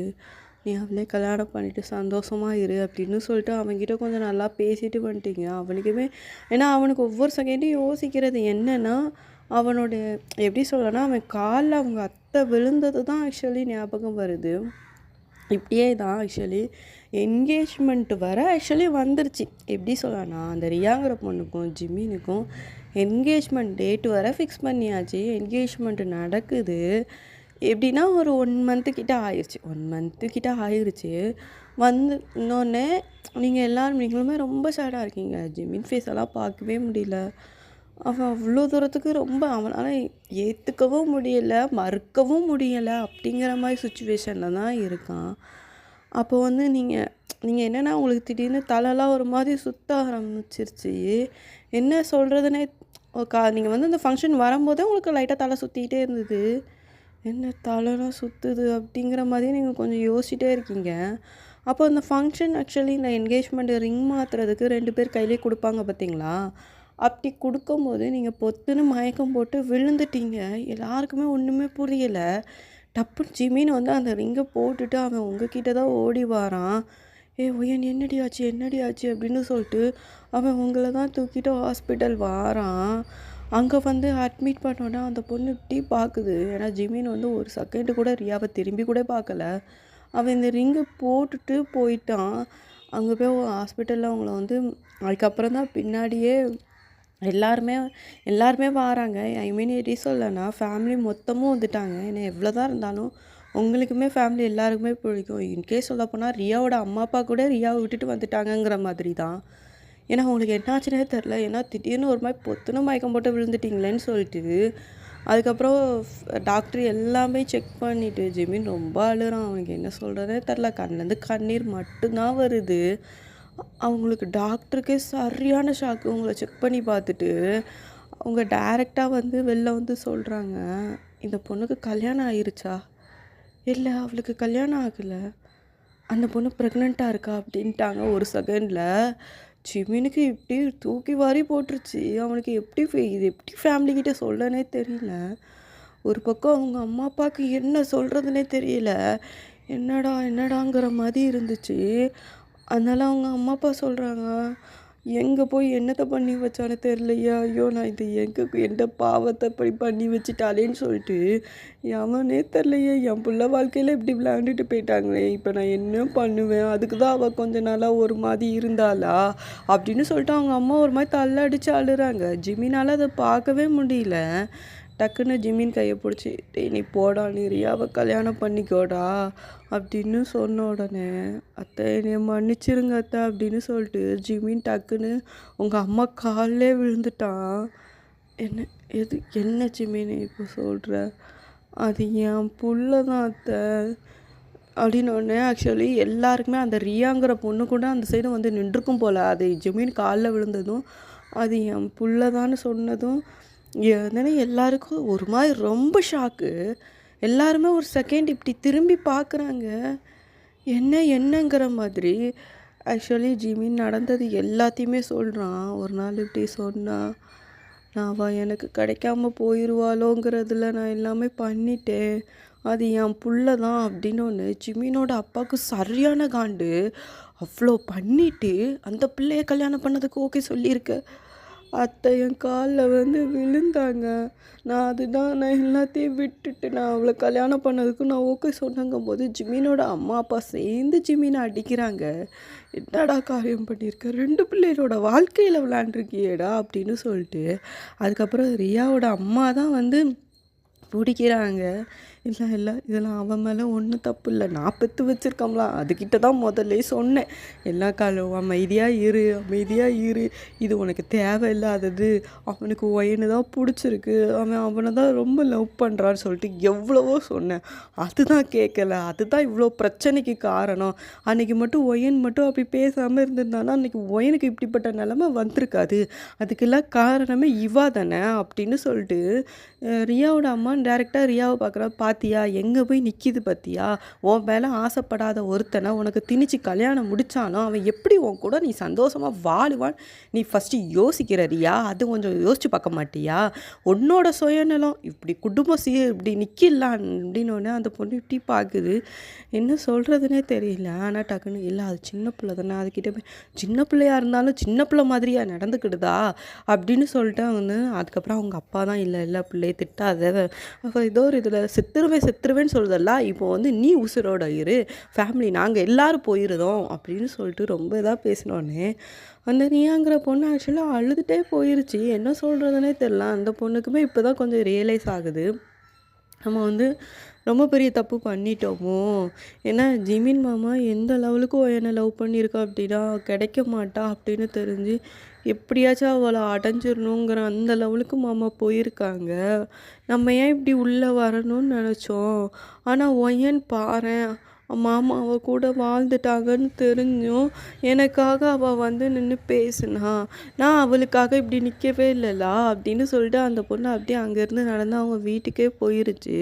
[SPEAKER 2] நீ அவளே கல்யாணம் பண்ணிவிட்டு சந்தோஷமாக இரு அப்படின்னு சொல்லிட்டு அவன்கிட்ட கொஞ்சம் நல்லா பேசிட்டு வந்துட்டீங்க. அவனுக்குமே ஏன்னா அவனுக்கு ஒவ்வொரு செகண்டும் யோசிக்கிறது என்னென்னா, அவனோட எப்படி சொல்லனா, அவன் காலில் அவங்க அத்தை விழுந்தது தான் ஆக்சுவலி ஞாபகம் வருது. இப்படியே தான் ஆக்சுவலி என்கேஜ்மெண்ட் வர ஆக்சுவலி வந்துருச்சு. எப்படி சொல்லனா, அந்த ரியாங்கிற பொண்ணுக்கும் ஜிமினுக்கும் என்கேஜ்மெண்ட் டேட் வர ஃபிக்ஸ் பண்ணியாச்சு. என்கேஜ்மெண்ட் நடக்குது. எப்படின்னா ஒரு 1 மந்த்து கிட்ட ஆயிடுச்சு. 1 மந்த்து கிட்ட ஆயிடுச்சு. வந்து இன்னொன்னே நீங்களுமே ரொம்ப சேடாக இருக்கீங்க. ஜிமின் ஃபேஸ் எல்லாம் பார்க்கவே முடியல. அவன் அவ்வளோ தூரத்துக்கு ரொம்ப அவனால் ஏற்றுக்கவும் முடியலை, மறுக்கவும் முடியலை அப்படிங்கிற மாதிரி சுச்சுவேஷனில் தான் இருக்கான். அப்போ வந்து நீங்கள் என்னென்னா, உங்களுக்கு திடீர்னு தலைலாம் ஒரு மாதிரி சுற்ற ஆரம்பிச்சிருச்சு. என்ன சொல்கிறதுனே நீங்கள் வந்து அந்த ஃபங்க்ஷன் வரும்போதே உங்களுக்கு லைட்டாக தலை சுற்றிக்கிட்டே இருந்தது. என்ன தலைலாம் சுற்றுது அப்படிங்கிற மாதிரி நீங்கள் கொஞ்சம் யோசிச்சிட்டே இருக்கீங்க. அப்போ அந்த ஃபங்க்ஷன் ஆக்சுவலி இந்த என்கேஜ்மெண்ட் ரிங் மாற்றுறதுக்கு 2 பேர் கையிலே கொடுப்பாங்க பார்த்தீங்களா? அப்படி கொடுக்கும்போது நீங்கள் பொத்துன்னு மயக்கம் போட்டு விழுந்துட்டீங்க. எல்லாருக்குமே ஒன்றுமே புரியலை. டப்புன்னு ஜிமின் வந்து அந்த ரிங்கை போட்டுட்டு அவன் உங்ககிட்ட தான் ஓடி வாரான். உயன் என்னடி ஆச்சு அப்படின்னு சொல்லிட்டு அவன் உங்களை தான் தூக்கிட்டு ஹாஸ்பிட்டல் வாரான். அங்கே வந்து அட்மிட் பண்ணோன்னா அந்த பொண்ணு இப்படி பார்க்குது. ஏன்னா ஜிமின் வந்து ஒரு செகண்டு கூட ரியாவை திரும்பி கூட பார்க்கல. அவன் இந்த ரிங்கை போட்டுட்டு போயிட்டான். அங்கே போய் ஹாஸ்பிட்டலில் அவங்கள வந்து அதுக்கப்புறம் தான் பின்னாடியே எல்லாருமே வராங்க. ஐ மீன் எப்படி சொல்லனா, ஃபேமிலி மொத்தமும் வந்துட்டாங்க. ஏன்னா எவ்வளோ தான் இருந்தாலும் உங்களுக்குமே ஃபேமிலி எல்லாருக்குமே பிடிக்கும். இன்கேஸ் சொல்லப்போனால் ரியாவோட அம்மா அப்பா கூட ரியாவை விட்டுட்டு வந்துட்டாங்கங்கிற மாதிரி தான். ஏன்னா அவங்களுக்கு என்னாச்சுன்னே தெரில. ஏன்னா திடீர்னு ஒரு மாதிரி பொத்துன்னு மயக்கம் போட்டு விழுந்துட்டிங்களேன்னு சொல்லிட்டு அதுக்கப்புறம் டாக்டர் எல்லாமே செக் பண்ணிவிட்டு ஜிமின் ரொம்ப அழுறான். அவனுக்கு என்ன சொல்கிறதே தெரில. கண்லேருந்து கண்ணீர் மட்டும்தான் வருது. அவங்களுக்கு டாக்டருக்கே சரியான ஷாக்கு. உங்களை செக் பண்ணி பார்த்துட்டு அவங்க டைரெக்டாக வந்து வெளில வந்து சொல்கிறாங்க, இந்த பொண்ணுக்கு கல்யாணம் ஆயிருச்சா, இல்லை அவளுக்கு கல்யாணம் ஆகலை, அந்த பொண்ணு ப்ரெக்னெண்ட்டாக இருக்கா அப்படின்ட்டாங்க ஒரு செகண்டில். ஜிமினுக்கு இப்படி தூக்கி வாரி போட்டுருச்சு. அவனுக்கு இது எப்படி ஃபேமிலிக்கிட்ட சொல்லனே தெரியல. ஒரு பக்கம் அவங்க அம்மா அப்பாவுக்கு என்ன சொல்கிறதுனே தெரியல. என்னடாங்கிற மாதிரி இருந்துச்சு. அதனால் அவங்க அம்மா அப்பா சொல்கிறாங்க, எங்கே போய் என்னத்தை பண்ணி வச்சானே தெரியலையா, ஐயோ நான் இது எந்த பாவத்தை இப்படி பண்ணி வச்சுட்டாலேன்னு சொல்லிட்டு எவனே தெரிலையே, என் பிள்ளை வாழ்க்கையில் இப்படி விளையாண்டுட்டு போயிட்டாங்களே, இப்போ நான் என்ன பண்ணுவேன், அதுக்கு தான் அவள் கொஞ்ச நாளாக ஒரு மாதிரி இருந்தாளா அப்படின்னு சொல்லிட்டு அவங்க அம்மா ஒரு மாதிரி தள்ளடிச்சு அழுறாங்க. ஜிமினால் அதை பார்க்கவே முடியல. டக்குன்னு ஜிமின் கையை பிடிச்சி, நீ போடா, நீ ரியாவை கல்யாணம் பண்ணிக்கோடா அப்படின்னு சொன்ன உடனே, அத்தை என்னை மன்னிச்சிருங்க அத்தை அப்படின்னு சொல்லிட்டு ஜிமின் டக்குன்னு உங்கள் அம்மா காலிலே விழுந்துட்டான். என்ன ஜிமின் இப்போ சொல்கிற, அது என் புள்ள தான் அத்தை அப்படின்னோடனே ஆக்சுவலி எல்லாருக்குமே அந்த ரியாங்கிற பொண்ணு கூட அந்த சைடு வந்து நின்றுக்கும் போல். அது ஜிமின் காலில் விழுந்ததும் அது என் புள்ள தான்னு சொன்னதும் என்னன்னா எல்லாருக்கும் ஒரு மாதிரி ரொம்ப ஷாக்கு. எல்லாருமே ஒரு செகண்ட் இப்படி திரும்பி பார்க்குறாங்க. என்னங்கிற மாதிரி. ஆக்சுவலி ஜிமின் நடந்தது எல்லாத்தையுமே சொல்கிறான். ஒரு நாள் இப்படி சொன்னான். நான் எனக்கு கிடைக்காம போயிடுவாளோங்கிறதுல நான் எல்லாமே பண்ணிட்டேன். அது என் புள்ள தான் அப்படின்னு ஒன்று. ஜிமினோட அப்பாவுக்கு சரியான காண்டு. அவ்வளோ பண்ணிட்டு அந்த பிள்ளைய கல்யாணம் பண்ணதுக்கு ஓகே சொல்லியிருக்க. அத்தை என் காலில் விழுந்தாங்க. நான் எல்லாத்தையும் விட்டுட்டு நான் அவளை கல்யாணம் பண்ணதுக்கு நான் ஓகே சொன்னங்கும்போது ஜிமினோட அம்மா அப்பா சேர்ந்து ஜிமினை அடிக்கிறாங்க. என்னடா காரியம் பண்ணியிருக்க, 2 பிள்ளைகளோட வாழ்க்கையில் விளாண்டுருக்கியேடா அப்படின்னு சொல்லிட்டு. அதுக்கப்புறம் ரியாவோட அம்மா தான் பிடிக்கிறாங்க. இல்லை இதெல்லாம் அவன் மேலே ஒன்றும் தப்பு இல்லை, நான் பெற்று வச்சுருக்கோம்ல, அதுக்கிட்ட தான் முதல்ல சொன்னேன். எல்லா காலம் அமைதியாக இரு, இது உனக்கு தேவையில்லாதது, அவனுக்கு ஒயனு தான் பிடிச்சிருக்கு, அவனை தான் ரொம்ப லவ் பண்ணுறான்னு சொல்லிட்டு எவ்வளவோ சொன்னேன். அதுதான் கேட்கல, அதுதான் இவ்வளோ பிரச்சனைக்கு காரணம். அன்றைக்கி மட்டும் ஒயன் மட்டும் அப்படி பேசாமல் இருந்திருந்தானா அன்றைக்கி ஒயனுக்கு இப்படிப்பட்ட நிலமை வந்திருக்காது. அதுக்கெல்லாம் காரணமே இவா தானே அப்படின்னு சொல்லிட்டு ரியாவோட அம்மா டேரெக்டாக ரியாவை பார்த்தியா எங்கே போய் நிற்கிது பார்த்தியா, உன் மேலே ஆசைப்படாத ஒருத்தனை உனக்கு திணிச்சு கல்யாணம் முடித்தாலும் அவன் எப்படி உன் கூட நீ சந்தோஷமாக வாழுவான் நீ ஃபஸ்ட்டு யோசிக்கிற ரியா, அது கொஞ்சம் யோசிச்சு பார்க்க மாட்டியா? உன்னோட சுயநலம் இப்படி குடும்பம் இப்படி நிற்கலாம் அப்படின்னு அந்த பொண்ணு இப்படி பார்க்குது. என்ன சொல்கிறதுனே தெரியல. ஆனால் டக்குன்னு இல்லை அது சின்ன பிள்ளை தானே, அதுக்கிட்ட போய் சின்ன பிள்ளையாக இருந்தாலும் சின்ன பிள்ளை மாதிரியா நடந்துக்கிடுதா அப்படின்னு சொல்லிட்டு அதுக்கப்புறம் அவங்க அப்பா தான் இல்லை பிள்ளையை திட்டாத, ஏதோ ஒரு இதில் செத்துருவேன்னு சொல்லுதல்ல, இப்போ நீ உசுரோட இரு, ஃபேமிலி நாங்கள் எல்லோரும் போயிருந்தோம் அப்படின்னு சொல்லிட்டு ரொம்ப இதாக பேசினோன்னே அந்த ரியாங்கிற பொண்ணு ஆக்சுவலாக அழுதுகிட்டே போயிருச்சு. என்ன சொல்கிறதுனே தெரில. அந்த பொண்ணுக்குமே இப்போ தான் கொஞ்சம் ரியலைஸ் ஆகுது, நம்ம ரொம்ப பெரிய தப்பு பண்ணிட்டோமோ. ஏன்னா ஜிமின் மாமா எந்த லெவலுக்கும் என்னை லவ் பண்ணியிருக்கா அப்படின்னா கிடைக்க மாட்டா அப்படின்னு தெரிஞ்சு எப்படியாச்சும் அவளை அடைஞ்சிடணுங்கிற அந்த லெவலுக்கு மாமா போயிருக்காங்க. நம்ம ஏன் இப்படி உள்ளே வரணும்னு நினச்சோம். ஆனால் ஒயன் பாரேன், மாமா அவள் கூட வாழ்ந்துட்டாங்கன்னு தெரிஞ்சும் எனக்காக அவள் நின்று பேசுனா, நான் அவளுக்காக இப்படி நிற்கவே இல்லைலா அப்படின்னு சொல்லிட்டு அந்த பொண்ணு அப்படியே அங்கேருந்து நடந்து அவங்க வீட்டுக்கே போயிருச்சு.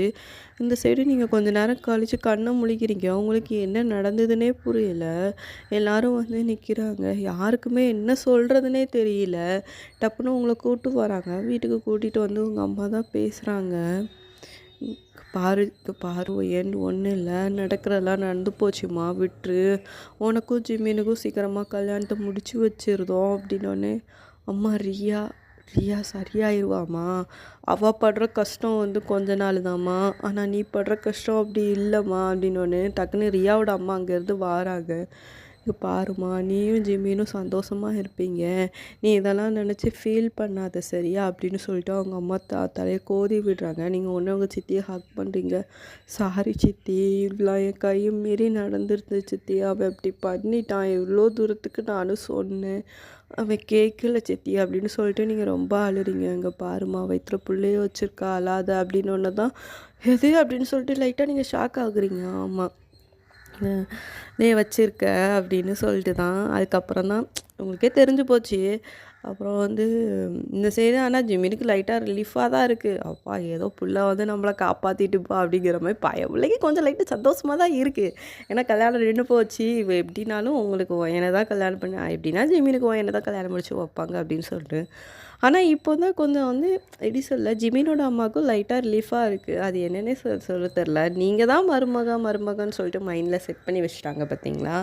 [SPEAKER 2] இந்த சைடு நீங்கள் கொஞ்ச நேரம் கழித்து கண்ணை முழிக்கிறீங்க, உங்களுக்கு என்ன நடந்ததுன்னே புரியல. எல்லோரும் நிற்கிறாங்க, யாருக்குமே என்ன சொல்கிறதுனே தெரியல. டப்புன்னு உங்களை கூப்பிட்டு வராங்க, வீட்டுக்கு கூட்டிகிட்டு உங்கள் அம்மா தான் பேசுகிறாங்க. பாரு ஏன் ஒன்றும் இல்லை, நடக்கிறதெல்லாம் நடந்து போச்சுமா, விட்டுரு, உனக்கும் ஜிமினுக்கும் சீக்கிரமாக கல்யாணத்தை முடிச்சு வச்சிருந்தோம் அப்படின்னோடனே அம்மா ரியா சரியாயிருவாம்மா, அவள் படுற கஷ்டம் கொஞ்ச நாள் தாம்மா, ஆனால் நீ படுற கஷ்டம் அப்படி இல்லைம்மா அப்படின்னோடனே டக்குன்னு ரியாவோட அம்மா அங்கேருந்து வாராங்க. பாருமா, நீயும் ஜிமினும் சந்தோஷமாக இருப்பீங்க, நீ இதெல்லாம் நினச்சி ஃபீல் பண்ணாத சரியா அப்படின்னு சொல்லிட்டு அவங்க அம்மா தலையை கோதி விடுறாங்க. நீங்கள் ஒன்று உங்கள் சித்தியை ஹக் பண்ணுறீங்க. சாரி சித்தி, இவ்வளோ என் கையும் மீறி நடந்துருது சித்தி, அவன் அப்படி பண்ணிட்டான், எவ்வளோ தூரத்துக்கு நானும் சொன்னேன், அவன் கேட்கல சித்தி அப்படின்னு சொல்லிட்டு நீங்கள் ரொம்ப அழுறீங்க. இங்கே பாருமா, வயிற்றுல பிள்ளைய வச்சுருக்கா, அழாத அப்படின்னு ஒன்று தான் எது அப்படின்னு சொல்லிட்டு லைட்டாக நீங்கள் ஷாக் ஆகுறீங்க. ஆமாம், நீ வச்சுருக்க அப்படின்னு சொல்லிட்டு தான் அதுக்கப்புறம் தான் உங்களுக்கே தெரிஞ்சு போச்சு. அப்புறம் இந்த சைடு ஆனால் ஜிமினுக்கு லைட்டாக ரிலீஃபாக தான் இருக்குது. அப்பா ஏதோ புள்ள நம்மளை காப்பாற்றிட்டுப்பா அப்படிங்கிற மாதிரி பிள்ளைக்கு கொஞ்சம் லைட்டாக சந்தோஷமாக தான் இருக்குது. ஏன்னா கல்யாணம் நின்று போச்சு, இவ எப்படின்னாலும் உங்களுக்கு என்னை தான் கல்யாணம் பண்ணி எப்படின்னா ஜிமினுக்கு என்னை தான் கல்யாணம் முடிச்சு வைப்பாங்க அப்படின்னு சொல்லிட்டு. ஆனால் இப்போ தான் கொஞ்சம் எப்படி சொல்ல, ஜிமினோட அம்மாவுக்கும் லைட்டாக ரிலீஃபாக இருக்குது. அது என்னென்னே சொல்ல தெரில. நீங்கள் தான் மருமகன்னு சொல்லிட்டு மைண்டில் செட் பண்ணி வச்சுட்டாங்க பார்த்தீங்களா.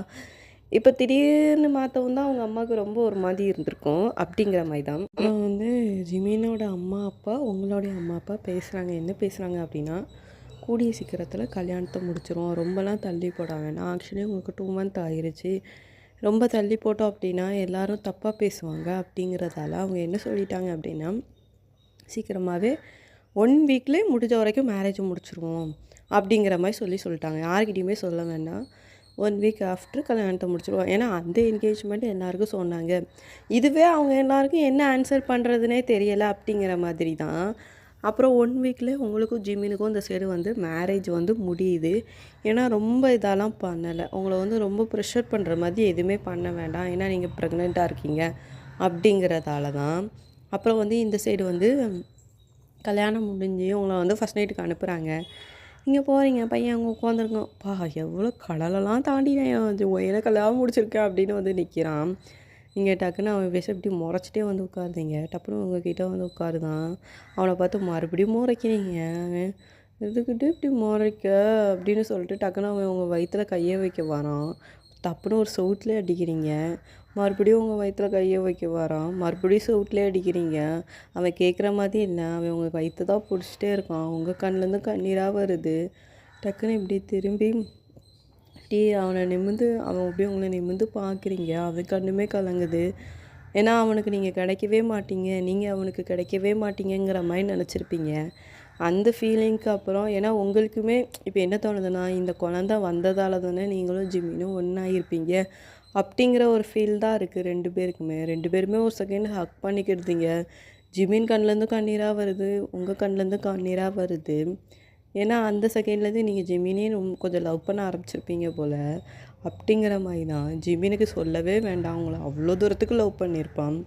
[SPEAKER 2] இப்போ திடீர்னு மாற்றவும் தான் அவங்க அம்மாவுக்கு ரொம்ப ஒரு மாதிரி இருந்திருக்கும் அப்படிங்கிற மாதிரி தான். அப்புறம் ஜிமினோட அம்மா அப்பா உங்களுடைய அம்மா அப்பா பேசுகிறாங்க. என்ன பேசுகிறாங்க அப்படின்னா, கூடிய சீக்கிரத்தில் கல்யாணத்தை முடிச்சிரும், ரொம்பலாம் தள்ளி போட வேணாம். ஆக்சுவலி உங்களுக்கு 2 மந்த் ஆயிடுச்சு, ரொம்ப தள்ளி போட்டோம் அப்படின்னா எல்லாரும் தப்பாக பேசுவாங்க அப்படிங்கிறதால அவங்க என்ன சொல்லிட்டாங்க அப்படின்னா, சீக்கிரமாகவே 1 வீக்லேயே முடிஞ்ச வரைக்கும் மேரேஜ் முடிச்சிருவோம் அப்படிங்கிற மாதிரி சொல்லிட்டாங்க. யார்கிட்டையுமே சொல்ல வேண்டாம், 1 வீக் ஆஃப்டர் கல்யாணத்தை முடிச்சிடுவோம். ஏன்னா அந்த என்கேஜ்மெண்ட் எல்லாருக்கும் சொன்னாங்க. இதுவே அவங்க எல்லாருக்கும் என்ன ஆன்சர் பண்ணுறதுனே தெரியலை அப்படிங்கிற மாதிரி தான். அப்புறம் 1 வீக்லேயே உங்களுக்கும் ஜிமினுக்கும் இந்த சைடு மேரேஜ் முடியுது. ஏன்னா ரொம்ப இதெல்லாம் பண்ணலை, உங்களை ரொம்ப ப்ரெஷர் பண்ணுற மாதிரி எதுவுமே பண்ண வேண்டாம். ஏன்னா நீங்கள் ப்ரெக்னெண்ட்டாக இருக்கீங்க அப்படிங்கிறதால தான். அப்புறம் வந்து இந்த சைடு வந்து கல்யாணம் முடிஞ்சு உங்கள வந்து ஃபஸ்ட் நைட்டுக்கு அனுப்புகிறாங்க. நீங்க போகிறீங்க, பையன் அங்கே உட்காந்துருக்கான். "அப்பா எவ்வளோ கடலெல்லாம் தாண்டி நான் உயர கல்யாணம் முடிச்சிருக்கேன்" அப்படின்னு வந்து நிற்கிறான். நீங்கள் டக்குன்னு அவன் பேச இப்படி முறைச்சிட்டே வந்து உட்காருதீங்க. டப்புன்னு உங்ககிட்ட வந்து உட்காருதான். அவனை பார்த்து மறுபடியும் முறைக்கிறீங்க. "எதுக்கிட்டு இப்படி முறைக்க?" அப்படின்னு சொல்லிட்டு டக்குன்னு அவன் உங்கள் வயித்துல கையை வைக்க வரான். டப்புன்னு ஒரு செவுத்துலேயே அடிக்கிறீங்க. மறுபடியும் உங்கள் வயித்துல கையை வைக்க வரான். மறுபடியும் செவுத்துலேயே அடிக்கிறீங்க. அவன் கேட்குற மாதிரி இல்லை. அவன் உங்கள் வயிற்ற தான் பிடிச்சிட்டே இருக்கான். உங்கள் கண்ணுலேருந்து கண்ணீராக வருது. டக்குன்னு இப்படி திரும்பி இப்படி அவனை நிமிர்ந்து அவன் அப்படியே உங்களை நிமிர்ந்து பார்க்குறீங்க. அவன் கண்ணுமே கலங்குது. ஏன்னா அவனுக்கு நீங்கள் கிடைக்கவே மாட்டீங்க. நீங்கள் அவனுக்கு கிடைக்கவே மாட்டீங்கங்கிற மாதிரி நினச்சிருப்பீங்க. அந்த ஃபீலிங்க்கு அப்புறம் ஏன்னா உங்களுக்குமே இப்போ என்ன தோணுதுன்னா, இந்த குழந்த வந்ததால தானே நீங்களும் ஜிம்மினும் ஒன்றாயிருப்பீங்க அப்படிங்கிற ஒரு ஃபீல் தான் இருக்குது 2 பேருக்குமே. 2 பேருமே ஒரு செகண்ட் ஹக் பண்ணிக்கிடுதீங்க. ஜிம்மின் கண்லேருந்து கண்ணீராக வருது. உங்கள் கண்லேருந்து கண்ணீராக வருது. ஏன்னா அந்த செகண்ட்லேருந்து நீங்கள் ஜிமினே கொஞ்சம் லவ் பண்ண ஆரம்பிச்சிருப்பீங்க போல். அப்படிங்கிற மாதிரி தான். ஜிமினுக்கு சொல்லவே வேண்டாம். உங்களை அவ்வளோ தூரத்துக்கு லவ் பண்ணியிருப்பான்.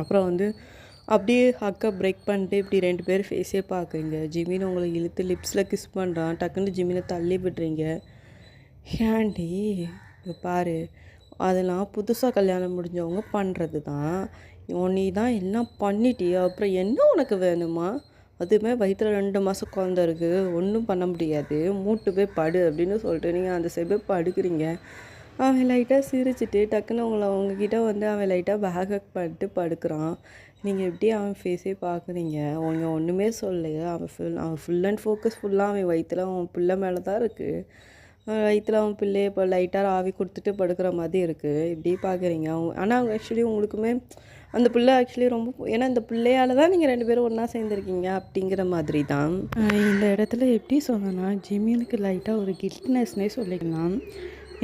[SPEAKER 2] அப்புறம் வந்து அப்படியே ஹக்கை பிரேக் பண்ணிட்டு இப்படி 2 பேர் ஃபேஸே பார்க்குறீங்க. ஜிமின் உங்களை இழுத்து லிப்ஸில் கிஸ் பண்ணுறான். டக்குன்னு ஜிமினை தள்ளி விடுறீங்க. ஏன்டி இங்கே பாரு, அதெல்லாம் புதுசாக கல்யாணம் முடிஞ்சவங்க பண்ணுறது தான். நீ தான் எல்லாம் பண்ணிட்டியா, அப்புறம் என்ன உனக்கு வேணுமா? அதுவுமே வயிற்றுல 2 மாதம் குழந்த இருக்குது, ஒன்றும் பண்ண முடியாது, மூட்டு போய் படு அப்படின்னு சொல்லிட்டு நீங்கள் அந்த சைடு போய் படுக்கிறீங்க. அவன் லைட்டாக சிரிச்சிட்டு டக்குன்னு உங்ககிட்ட வந்து அவன் லைட்டாக பேக் ஹக் பண்ணிட்டு படுக்கிறான். நீங்கள் எப்படி அவன் ஃபேஸே பார்க்குறீங்க. அவங்க ஒன்றுமே சொல்லலையே. அவன் ஃபுல் அண்ட் ஃபோக்கஸ் ஃபுல்லாக அவன் வயிற்றுல அவன் பிள்ளை மேலே தான் இருக்குது. வயிற்றுல அவன் பிள்ளையை இப்போ லைட்டாக ஆவி கொடுத்துட்டு படுக்கிற மாதிரி இருக்குது. இப்படி பார்க்குறீங்க. ஆனால் அவங்க ஆக்சுவலி உங்களுக்குமே அந்த பிள்ளை ஆக்சுவலி ரொம்ப ஏன்னா இந்த பிள்ளையால் தான் நீங்கள் 2 பேரும் ஒன்றா சேர்ந்துருக்கீங்க அப்படிங்கிற மாதிரி தான். இந்த இடத்துல எப்படி சொன்னேன்னா, ஜிமினுக்கு லைட்டாக ஒரு கில்ட்னஸ்னே சொல்லிக்கலாம்.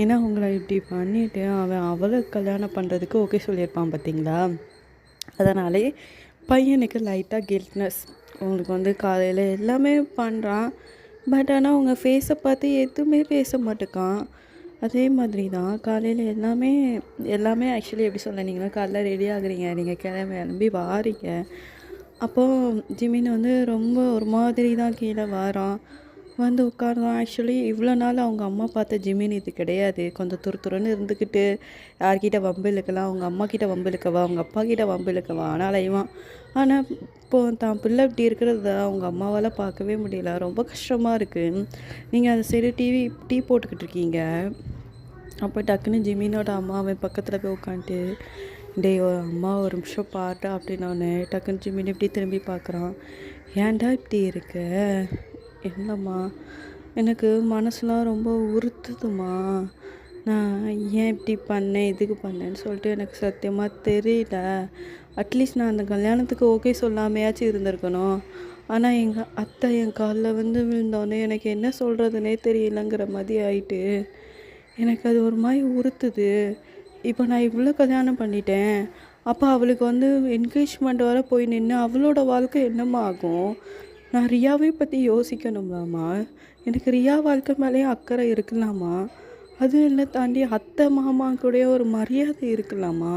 [SPEAKER 2] ஏன்னா உங்களை இப்படி பண்ணிவிட்டு அவன் அவளை கல்யாணம் பண்ணுறதுக்கு ஓகே சொல்லியிருப்பான் பார்த்தீங்களா. அதனாலே பையனுக்கு லைட்டாக கில்ட்னஸ். உங்களுக்கு வந்து காலையில் எல்லாமே பண்ணுறான். பட் ஆனால் உங்கள் ஃபேஸை பார்த்து எதுவுமே பேச மாட்டேக்கான். அதே மாதிரி தான் காலையில் எல்லாமே ஆக்சுவலி எப்படி சொன்னீங்கன்னா, காலைல ரெடி ஆகுறீங்க, நீங்கள் கிளம்பி வாரீங்க. அப்போது ஜிமின் வந்து ரொம்ப ஒரு மாதிரி தான் கீழே வாரான். வந்து உட்காருதான். ஆக்சுவலி இவ்வளோ நாள் அவங்க அம்மா பார்த்த ஜிமின் இது கிடையாது. கொஞ்சம் துருத்துருன்னு இருந்துக்கிட்டு யார்கிட்ட வம்பு இழுக்கலாம், அவங்க அம்மா கிட்ட வம்பு இழுக்கவா, அவங்க அப்பா கிட்ட வம்பு இழுக்கவா, ஆனால் அலைவான். ஆனால் இப்போது தான் பிள்ளை இப்படி இருக்கிறத அவங்க அம்மாவால் பார்க்கவே முடியல. ரொம்ப கஷ்டமாக இருக்குது. நீங்கள் அந்த சைடு டீ போட்டுக்கிட்டு இருக்கீங்க. அப்போ டக்குன்னு ஜிமினோட அம்மா அவன் பக்கத்தில் போய் உட்காந்துட்டு, டேய் ஒரு அம்மா ஒரு நிமிஷம் பாட்டா அப்படின்னோடனே டக்குன்னு ஜிமின் இப்படி திரும்பி பார்க்குறான். ஏன்டா இப்படி இருக்க? இல்லைம்மா, எனக்கு மனசுலாம் ரொம்ப உறுத்துதுமா. நான் ஏன் இப்படி பண்ணேன், எதுக்கு பண்ணேன்னு சொல்லிட்டு எனக்கு சத்தியமாக தெரியல. அட்லீஸ்ட் நான் அந்த கல்யாணத்துக்கு ஓகே சொல்லாமையாச்சும் இருந்திருக்கணும். ஆனால் எங்கள் அத்தை என் காலில் வந்து விழுந்தோடனே எனக்கு என்ன சொல்கிறதுனே தெரியலங்கிற மாதிரி ஆயிட்டு எனக்கு அது ஒரு மாதிரி உறுத்துது. இப்போ நான் இவ்வளோ கல்யாணம் பண்ணிட்டேன். அப்போ அவளுக்கு வந்து என்கேஜ்மெண்ட் வர போய் நின்று அவளோட வாழ்க்கை என்னம்மா ஆகும்? நான் ரியாவை பற்றி யோசிக்கணும்லாமா? எனக்கு ரியா வாழ்க்கை மேலேயும் அக்கறை இருக்கலாமா? அதுவும் இல்லை தாண்டி அத்தை மாமா கூட ஒரு மரியாதை இருக்கலாமா?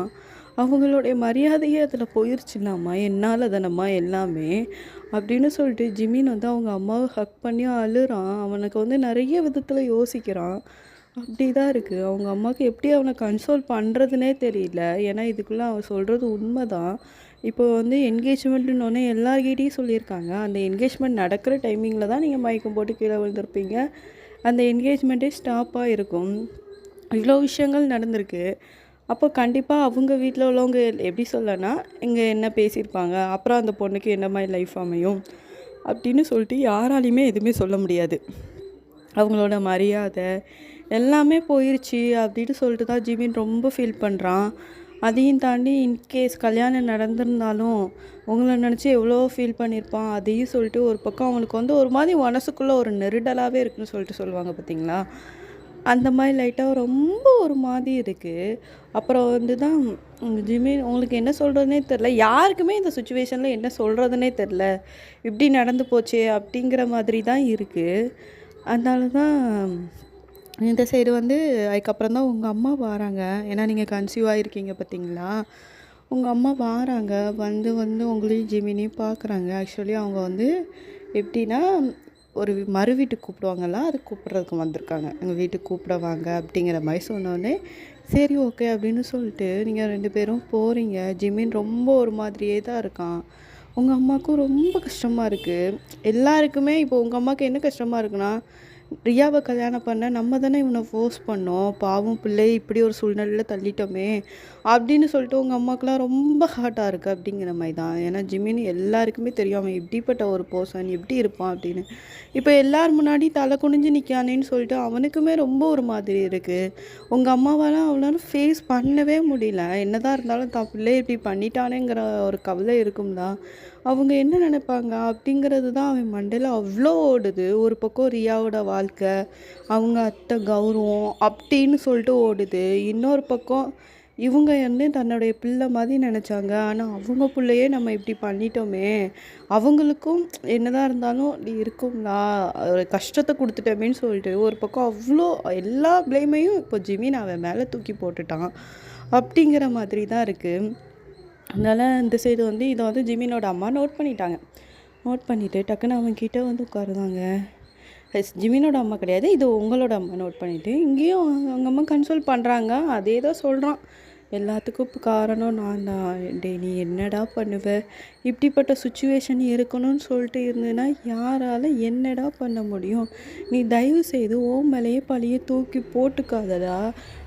[SPEAKER 2] அவங்களுடைய மரியாதையே அதில் போயிடுச்சுலாமா? என்னால் தானம்மா எல்லாமே அப்படின்னு சொல்லிட்டு ஜிமின் வந்து அவங்க அம்மாவை ஹக் பண்ணி அழுறான். அவனுக்கு வந்து நிறைய விதத்தில் யோசிக்கிறான். அப்படி தான் இருக்குது. அவங்க அம்மாவுக்கு எப்படி அவனை கன்சோல் பண்ணுறதுனே தெரியல. ஏன்னா இதுக்குள்ளே அவன் சொல்கிறது உண்மை தான். இப்போ வந்து என்கேஜ்மெண்ட்டுன்னு எல்லார்கிட்டையும் சொல்லியிருக்காங்க. அந்த என்கேஜ்மெண்ட் நடக்கிற டைமிங்கில் தான் நீங்கள் மயக்கம் போட்டு கீழே விழுந்திருப்பீங்க. அந்த என்கேஜ்மெண்ட்டே ஸ்டாப்பாக இருக்கும். இவ்வளோ விஷயங்கள் நடந்திருக்கு. அப்போ கண்டிப்பாக அவங்க வீட்டில் உள்ளவங்க எப்படி சொல்லனா, இங்கே என்ன பேசியிருப்பாங்க, அப்புறம் அந்த பொண்ணுக்கு என்ன மாதிரி லைஃப் அமையும் அப்படின்னு சொல்லிட்டு யாராலையுமே எதுவுமே சொல்ல முடியாது. அவங்களோட மரியாதை எல்லாமே போயிடுச்சு அப்படின்னு சொல்லிட்டு தான் ஜிமின் ரொம்ப ஃபீல் பண்ணுறான். அதையும் தாண்டி இன்கேஸ் கல்யாணம் நடந்திருந்தாலும் உங்களை நினச்சி எவ்வளோ ஃபீல் பண்ணியிருப்பான். அதையும் சொல்லிட்டு ஒரு பக்கம் அவனுக்கு வந்து ஒரு மாதிரி மனசுக்குள்ளே ஒரு நெருடலாகவே இருக்குன்னு சொல்லிட்டு சொல்லுவாங்க பார்த்தீங்களா. அந்த மாதிரி லைட்டாக ரொம்ப ஒரு மாதிரி இருக்குது. அப்புறம் வந்து தான் ஜிமின் உங்களுக்கு என்ன சொல்கிறதுனே தெரில. யாருக்குமே இந்த சுச்சுவேஷனில் என்ன சொல்கிறதுனே தெரில. இப்படி நடந்து போச்சே அப்படிங்கிற மாதிரி தான் இருக்குது. அதனால தான் இந்த சைடு வந்து அதுக்கப்புறம் தான் உங்கள் அம்மா வராங்க. ஏன்னா நீங்கள் கன்சீவ் ஆகிருக்கீங்க பார்த்தீங்களா. உங்கள் அம்மா வாராங்க. வந்து வந்து உங்களையும் ஜிமினையும் பார்க்குறாங்க. ஆக்சுவலி அவங்க வந்து எப்படின்னா, ஒரு மறு வீட்டுக்கு கூப்பிடுவாங்கல்ல, அதுக்கு கூப்பிட்றதுக்கு வந்திருக்காங்க. எங்கள் வீட்டுக்கு கூப்பிட வாங்க அப்படிங்கிற மாரி சொன்னோனே, சரி ஓகே அப்படின்னு சொல்லிட்டு நீங்கள் 2 பேரும் போறீங்க. ஜிமின் ரொம்ப ஒரு மாதிரியே தான் இருக்கான். உங்கள் அம்மாவுக்கும் ரொம்ப கஷ்டமாக இருக்குது. எல்லாருக்குமே இப்போ உங்கள் அம்மாவுக்கு என்ன கஷ்டமாக இருக்குன்னா, ரியாவை கல்யாணம் பண்ண நம்ம தானே இவனை ஃபோர்ஸ் பண்ணோம். பாவம் பிள்ளை இப்படி ஒரு சூழ்நிலையில தள்ளிட்டோமே அப்படின்னு சொல்லிட்டு உங்கள் அம்மாவுக்குலாம் ரொம்ப ஹார்ட்டாக இருக்குது அப்படிங்கிற மாதிரி தான். ஏன்னா ஜிமின்னு எல்லாருக்குமே தெரியும் அவன் எப்படிப்பட்ட ஒரு பர்சன், எப்படி இருப்பான் அப்படின்னு. இப்போ எல்லார் முன்னாடி தலை குனிஞ்சு நிற்கானேன்னு சொல்லிட்டு அவனுக்குமே ரொம்ப ஒரு மாதிரி இருக்குது. உங்கள் அம்மாவால் அவனால ஃபேஸ் பண்ணவே முடியல. என்னதான் இருந்தாலும் தான் பிள்ளை இப்படி பண்ணிட்டானேங்கிற ஒரு கவலை இருக்கும்ல. அவங்க என்ன நினைப்பாங்க அப்படிங்கிறது தான் அவன் மண்டையில் அவ்வளோ ஓடுது. ஒரு பக்கம் ரியாவோட வாழ்க்கை, அவங்க அத்தை கௌரவம் அப்படின்னு சொல்லிட்டு ஓடுது. இன்னொரு பக்கம் இவங்க வந்து தன்னுடைய பிள்ளை மாதிரி நினச்சாங்க. ஆனால் அவங்க பிள்ளையே நம்ம இப்படி பண்ணிட்டோமே, அவங்களுக்கும் என்னதான் இருந்தாலும் இப்படி இருக்கும்லா, ஒரு கஷ்டத்தை கொடுத்துட்டோமேன்னு சொல்லிட்டு ஒரு பக்கம் அவ்வளோ எல்லா ப்ளேமையும் இப்போ ஜிமின் அவன் மேலே தூக்கி போட்டுட்டான் அப்படிங்கிற மாதிரி தான் இருக்குது. அதனால் இந்த சைடு வந்து இதை வந்து ஜிமினோட அம்மா நோட் பண்ணிட்டாங்க. நோட் பண்ணிவிட்டு டக்குன்னு அவன்கிட்ட வந்து உட்காருதாங்க. ஜிமினோட அம்மா கிடையாது, இது உங்களோட அம்மா. நோட் பண்ணிவிட்டு இங்கேயும் அவங்க அம்மா கன்சோல் பண்ணுறாங்க. அதே தான் சொல்கிறான், எல்லாத்துக்கும் இப்போ காரணம் நான் தான். டேய் நீ என்னடா பண்ணுவ, இப்படிப்பட்ட சுச்சுவேஷன் இருக்கணும்னு சொல்லிட்டு இருந்தேன்னா யாரால் என்னடா பண்ண முடியும். நீ தயவு செய்து ஓ மேலேயே பழியை தூக்கி போட்டுக்காதடா.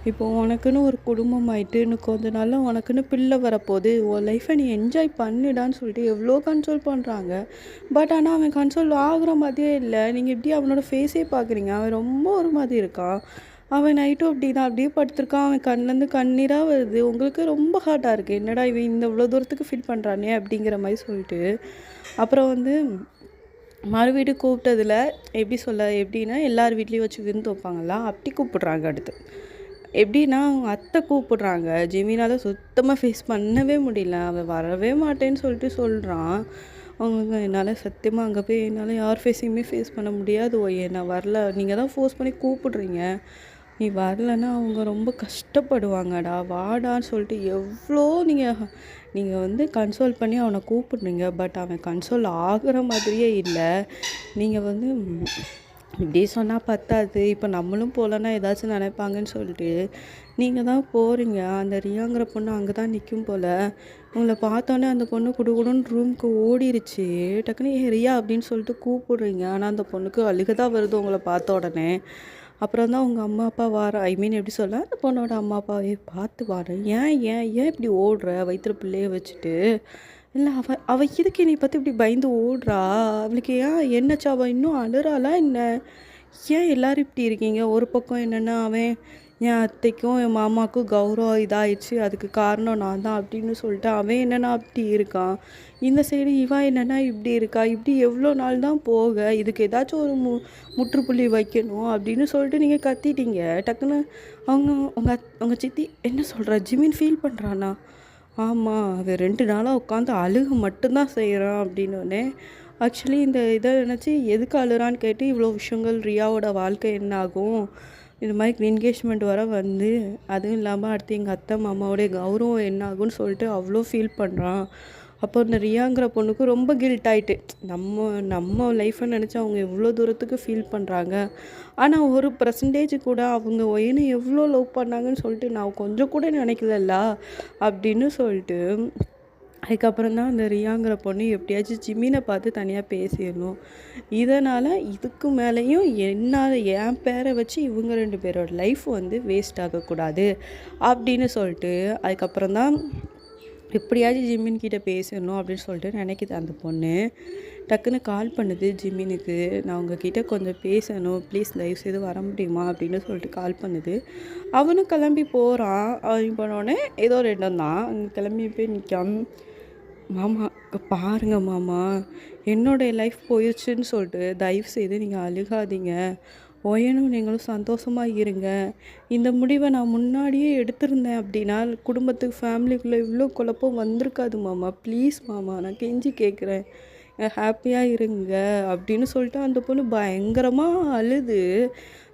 [SPEAKER 2] இப்போ உனக்குன்னு ஒரு குடும்பம் ஆயிட்டு இன்னும் கொஞ்ச நாளில் உனக்குன்னு பிள்ளை வரப்போகுது, உன் லைஃப்பை நீ என்ஜாய் பண்ணிடான்னு சொல்லிட்டு எவ்வளோ கன்சோல் பண்ணுறாங்க. பட் ஆனால் அவன் கன்சோல் ஆகுற மாதிரியே இல்லை. நீங்கள் எப்படி அவனோட ஃபேஸே பார்க்குறீங்க, அவன் ரொம்ப ஒரு மாதிரி இருக்கான். அவன் நைட்டும் அப்படி தான் அப்படியே படுத்திருக்கான். அவன் கண்லேருந்து கண்ணீராக வருது. உங்களுக்கு ரொம்ப ஹார்ட்டாக இருக்குது, என்னடா இவன் இந்த இவ்வளோ தூரத்துக்கு ஃபீல் பண்ணுறானே அப்படிங்கிற மாதிரி சொல்லிட்டு. அப்புறம் வந்து மறு வீடு கூப்பிட்டதில் எப்படி சொல்ல, எப்படின்னா எல்லார் வீட்லேயும் வச்சு விருந்து வைப்பாங்களா, அப்படி கூப்பிட்றாங்க. அடுத்து எப்படின்னா அவங்க அத்தை கூப்பிட்றாங்க. ஜெமினால் சுத்தமாக ஃபேஸ் பண்ணவே முடியல. அவன் வரவே மாட்டேன்னு சொல்லிட்டு சொல்கிறான். அவங்க என்னால் சத்தியமாக அங்கே போய் என்னால் யார் ஃபேஸையுமே ஃபேஸ் பண்ண முடியாது. ஓயே நான் வரல, நீங்கள் தான் ஃபோர்ஸ் பண்ணி கூப்பிட்றீங்க, நீ வரலன்னா அவங்க ரொம்ப கஷ்டப்படுவாங்கடா, வாடான்னு சொல்லிட்டு எவ்வளோ நீங்கள் வந்து கன்சோல் பண்ணி அவனை கூப்பிட்றீங்க. பட் அவன் கன்சோல் ஆகிற மாதிரியே இல்லை. நீங்கள் வந்து இப்படி சொன்னால் பத்தாது, இப்போ நம்மளும் போகலன்னா ஏதாச்சும் நினைப்பாங்கன்னு சொல்லிட்டு நீங்கள் தான் போகிறீங்க. அந்த ரியாங்கிற பொண்ணு அங்கே தான் நிற்கும் போல். உங்களை பார்த்தோன்னே அந்த பொண்ணு குடுகுடுன்னு ரூமுக்கு ஓடிருச்சு. டக்குன்னு ஏ ரியா அப்படின்னு சொல்லிட்டு கூப்பிடுறீங்க. ஆனால் அந்த பொண்ணுக்கு அழுக தான் வருது உங்களை பார்த்த உடனே. அப்புறம் தான் உங்கள் அம்மா அப்பா எப்படி சொல்ல, அந்த பொண்ணோட அம்மா அப்பாவே பார்த்து வாரேன். ஏன் ஏன் ஏன் இப்படி ஓடுற வயிற்றுல பிள்ளைய வச்சுட்டு. இல்லை அவள் இதுக்கு என்னை பார்த்து இப்படி பயந்து ஓடுறா, அவளுக்கு ஏன் என்னாச்சு, அவள் இன்னும் அழுறாளா என்ன, ஏன் எல்லோரும் இப்படி இருக்கீங்க. ஒரு பக்கம் என்னென்னா அவன் என் அத்தைக்கும் என் மாமாவுக்கும் கௌரவம் இதாகிடுச்சு, அதுக்கு காரணம் நான் தான் அப்படின்னு சொல்லிட்டு அவன் என்னென்னா அப்படி இருக்கான். இந்த சைடு இவன் என்னென்னா இப்படி இருக்கா. இப்படி எவ்வளோ நாள் தான் போக, இதுக்கு ஏதாச்சும் ஒரு முற்றுப்புள்ளி வைக்கணும் அப்படின்னு சொல்லிட்டு நீங்கள் கத்திட்டீங்க. டக்குன்னு உங்கள் சித்தி என்ன சொல்கிறா, ஜிமின் ஃபீல் பண்ணுறானா. ஆமாம், அவன் 2 நாளாக உட்காந்து அழுக மட்டும்தான் செய்கிறான் அப்படின்னோடனே, ஆக்சுவலி இந்த இதை நினச்சி எதுக்கு அழுறான்னு கேட்டு இவ்வளோ விஷயங்கள் ரியாவோட வாழ்க்கை என்ன ஆகும், இது மாதிரி என்கேஜ்மெண்ட் வர வந்து அதுவும் இல்லாமல் அடுத்து எங்கள் அத்தை மாமாவோடைய கௌரவம் என்ன ஆகும்னு சொல்லிட்டு அவ்வளோ ஃபீல் பண்ணுறான். அப்போ இந்த ரியாங்கிற பொண்ணுக்கு ரொம்ப கில்ட் ஆகிட்டு, நம்ம லைஃப்பை நினச்சி அவங்க எவ்வளோ தூரத்துக்கு ஃபீல் பண்ணுறாங்க. ஆனால் ஒரு பர்சன்டேஜ் கூட அவங்க ஒயனை எவ்வளோ லவ் பண்ணாங்கன்னு சொல்லிட்டு நான் கொஞ்சம் கூட நினைக்கலல்ல அப்படின்னு சொல்லிட்டு. அதுக்கப்புறம் தான் அந்த ரியாங்கிற பொண்ணு எப்படியாச்சும் ஜிமினை பார்த்து தனியாக பேசிடணும், இதனால் இதுக்கு மேலேயும் என்னால் என் பேரை வச்சு இவங்க 2 பேரோட லைஃப் வந்து வேஸ்ட் ஆகக்கூடாது அப்படின்னு சொல்லிட்டு அதுக்கப்புறம் தான் எப்படியாச்சும் ஜிமின் கிட்ட பேசணும் அப்படின்னு சொல்லிட்டு நினைக்குது அந்த பொண்ணு. டக்குன்னு கால் பண்ணுது ஜிமினுக்கு, நான் உங்ககிட்ட கொஞ்சம் பேசணும் ப்ளீஸ், தயவு செய்து வர முடியுமா அப்படின்னு சொல்லிட்டு கால் பண்ணுது. அவனும் கிளம்பி போகிறான். அவன் போனோடனே ஏதோ ஒரு இடம் தான், அங்கே கிளம்பி போய் நிற்கான். மாமா பாருங்க மாமா, என்னுடைய லைஃப் போயிடுச்சுன்னு சொல்லிட்டு தயவு செய்து நீங்கள் அழுகாதீங்க, ஒயனும் நீங்களும் சந்தோஷமாக இருங்க. இந்த முடிவை நான் முன்னாடியே எடுத்திருந்தேன் அப்படின்னா குடும்பத்துக்கு ஃபேமிலிக்குள்ளே இவ்வளோ குழப்பம் வந்திருக்காது மாமா, ப்ளீஸ் மாமா நான் கெஞ்சி கேட்குறேன், ஹாப்பியாக இருங்க அப்படின்னு சொல்லிட்டு அந்த பொண்ணு பயங்கரமாக அழுது.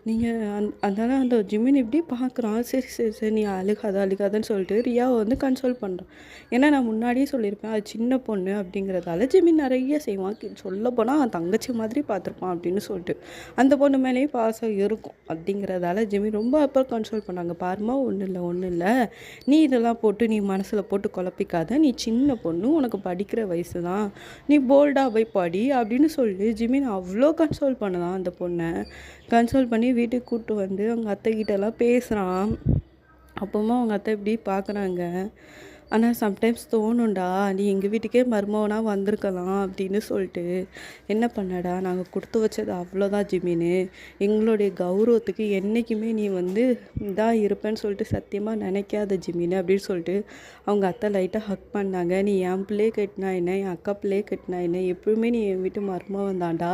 [SPEAKER 2] நீங்கள் அதனால அந்த ஜிமின் இப்படி பார்க்குறான். சரி சரி சரி நீ அழுகாத அழுகாதன்னு சொல்லிட்டு ரியாவை வந்து கன்சோல் பண்ணுறான். ஏன்னா நான் முன்னாடியே சொல்லியிருப்பேன் அது சின்ன பொண்ணு அப்படிங்கிறதால ஜிமின் நிறைய செய்வான். சொல்லப்போனால் அவன் தங்கச்சி மாதிரி பார்த்துருப்பான் அப்படின்னு சொல்லிட்டு அந்த பொண்ணு மேலேயும் பாசம் இருக்கும் அப்படிங்கிறதால ஜிமின் ரொம்ப அப்போ கன்சோல் பண்ணாங்க. பாருமா ஒன்றும் இல்லை ஒன்றும் இல்லை, நீ இதெல்லாம் போட்டு நீ மனசில் போட்டு குழப்பிக்காத, நீ சின்ன பொண்ணு, உனக்கு படிக்கிற வயசு தான், நீ போல்டாக போய் படி அப்படின்னு சொல்லி ஜிமின் அவ்வளோ கன்சோல் பண்ணதான் அந்த பொண்ணை. கன்சோல் பண்ணி வீட்டுக்கு கூப்பிட்டு வந்து அவங்க அத்தைக்கிட்டலாம் பேசுகிறான். அப்போமா அவங்க அத்தை இப்படி பார்க்குறாங்க. ஆனால் சம்டைம்ஸ் தோணும்டா, நீ எங்கள் வீட்டுக்கே மருமகனா வந்திருக்கலாம் அப்படின்னு சொல்லிட்டு. என்ன பண்ணடா, நாங்கள் கொடுத்து வச்சது அவ்வளோதான் ஜிமின்னு, எங்களுடைய கௌரவத்துக்கு என்றைக்குமே நீ வந்து இதாக இருப்பேன்னு சொல்லிட்டு சத்தியமாக நினைக்காத ஜிமின்னு அப்படின்னு சொல்லிட்டு அவங்க அத்தை லைட்டாக ஹக் பண்ணாங்க. நீ என் பிள்ளையே கட்டினா என்ன, என் அக்கா பிள்ளையே கட்டினா என்ன, எப்பவுமே நீ என் வீட்டு மருமகன் தான்டா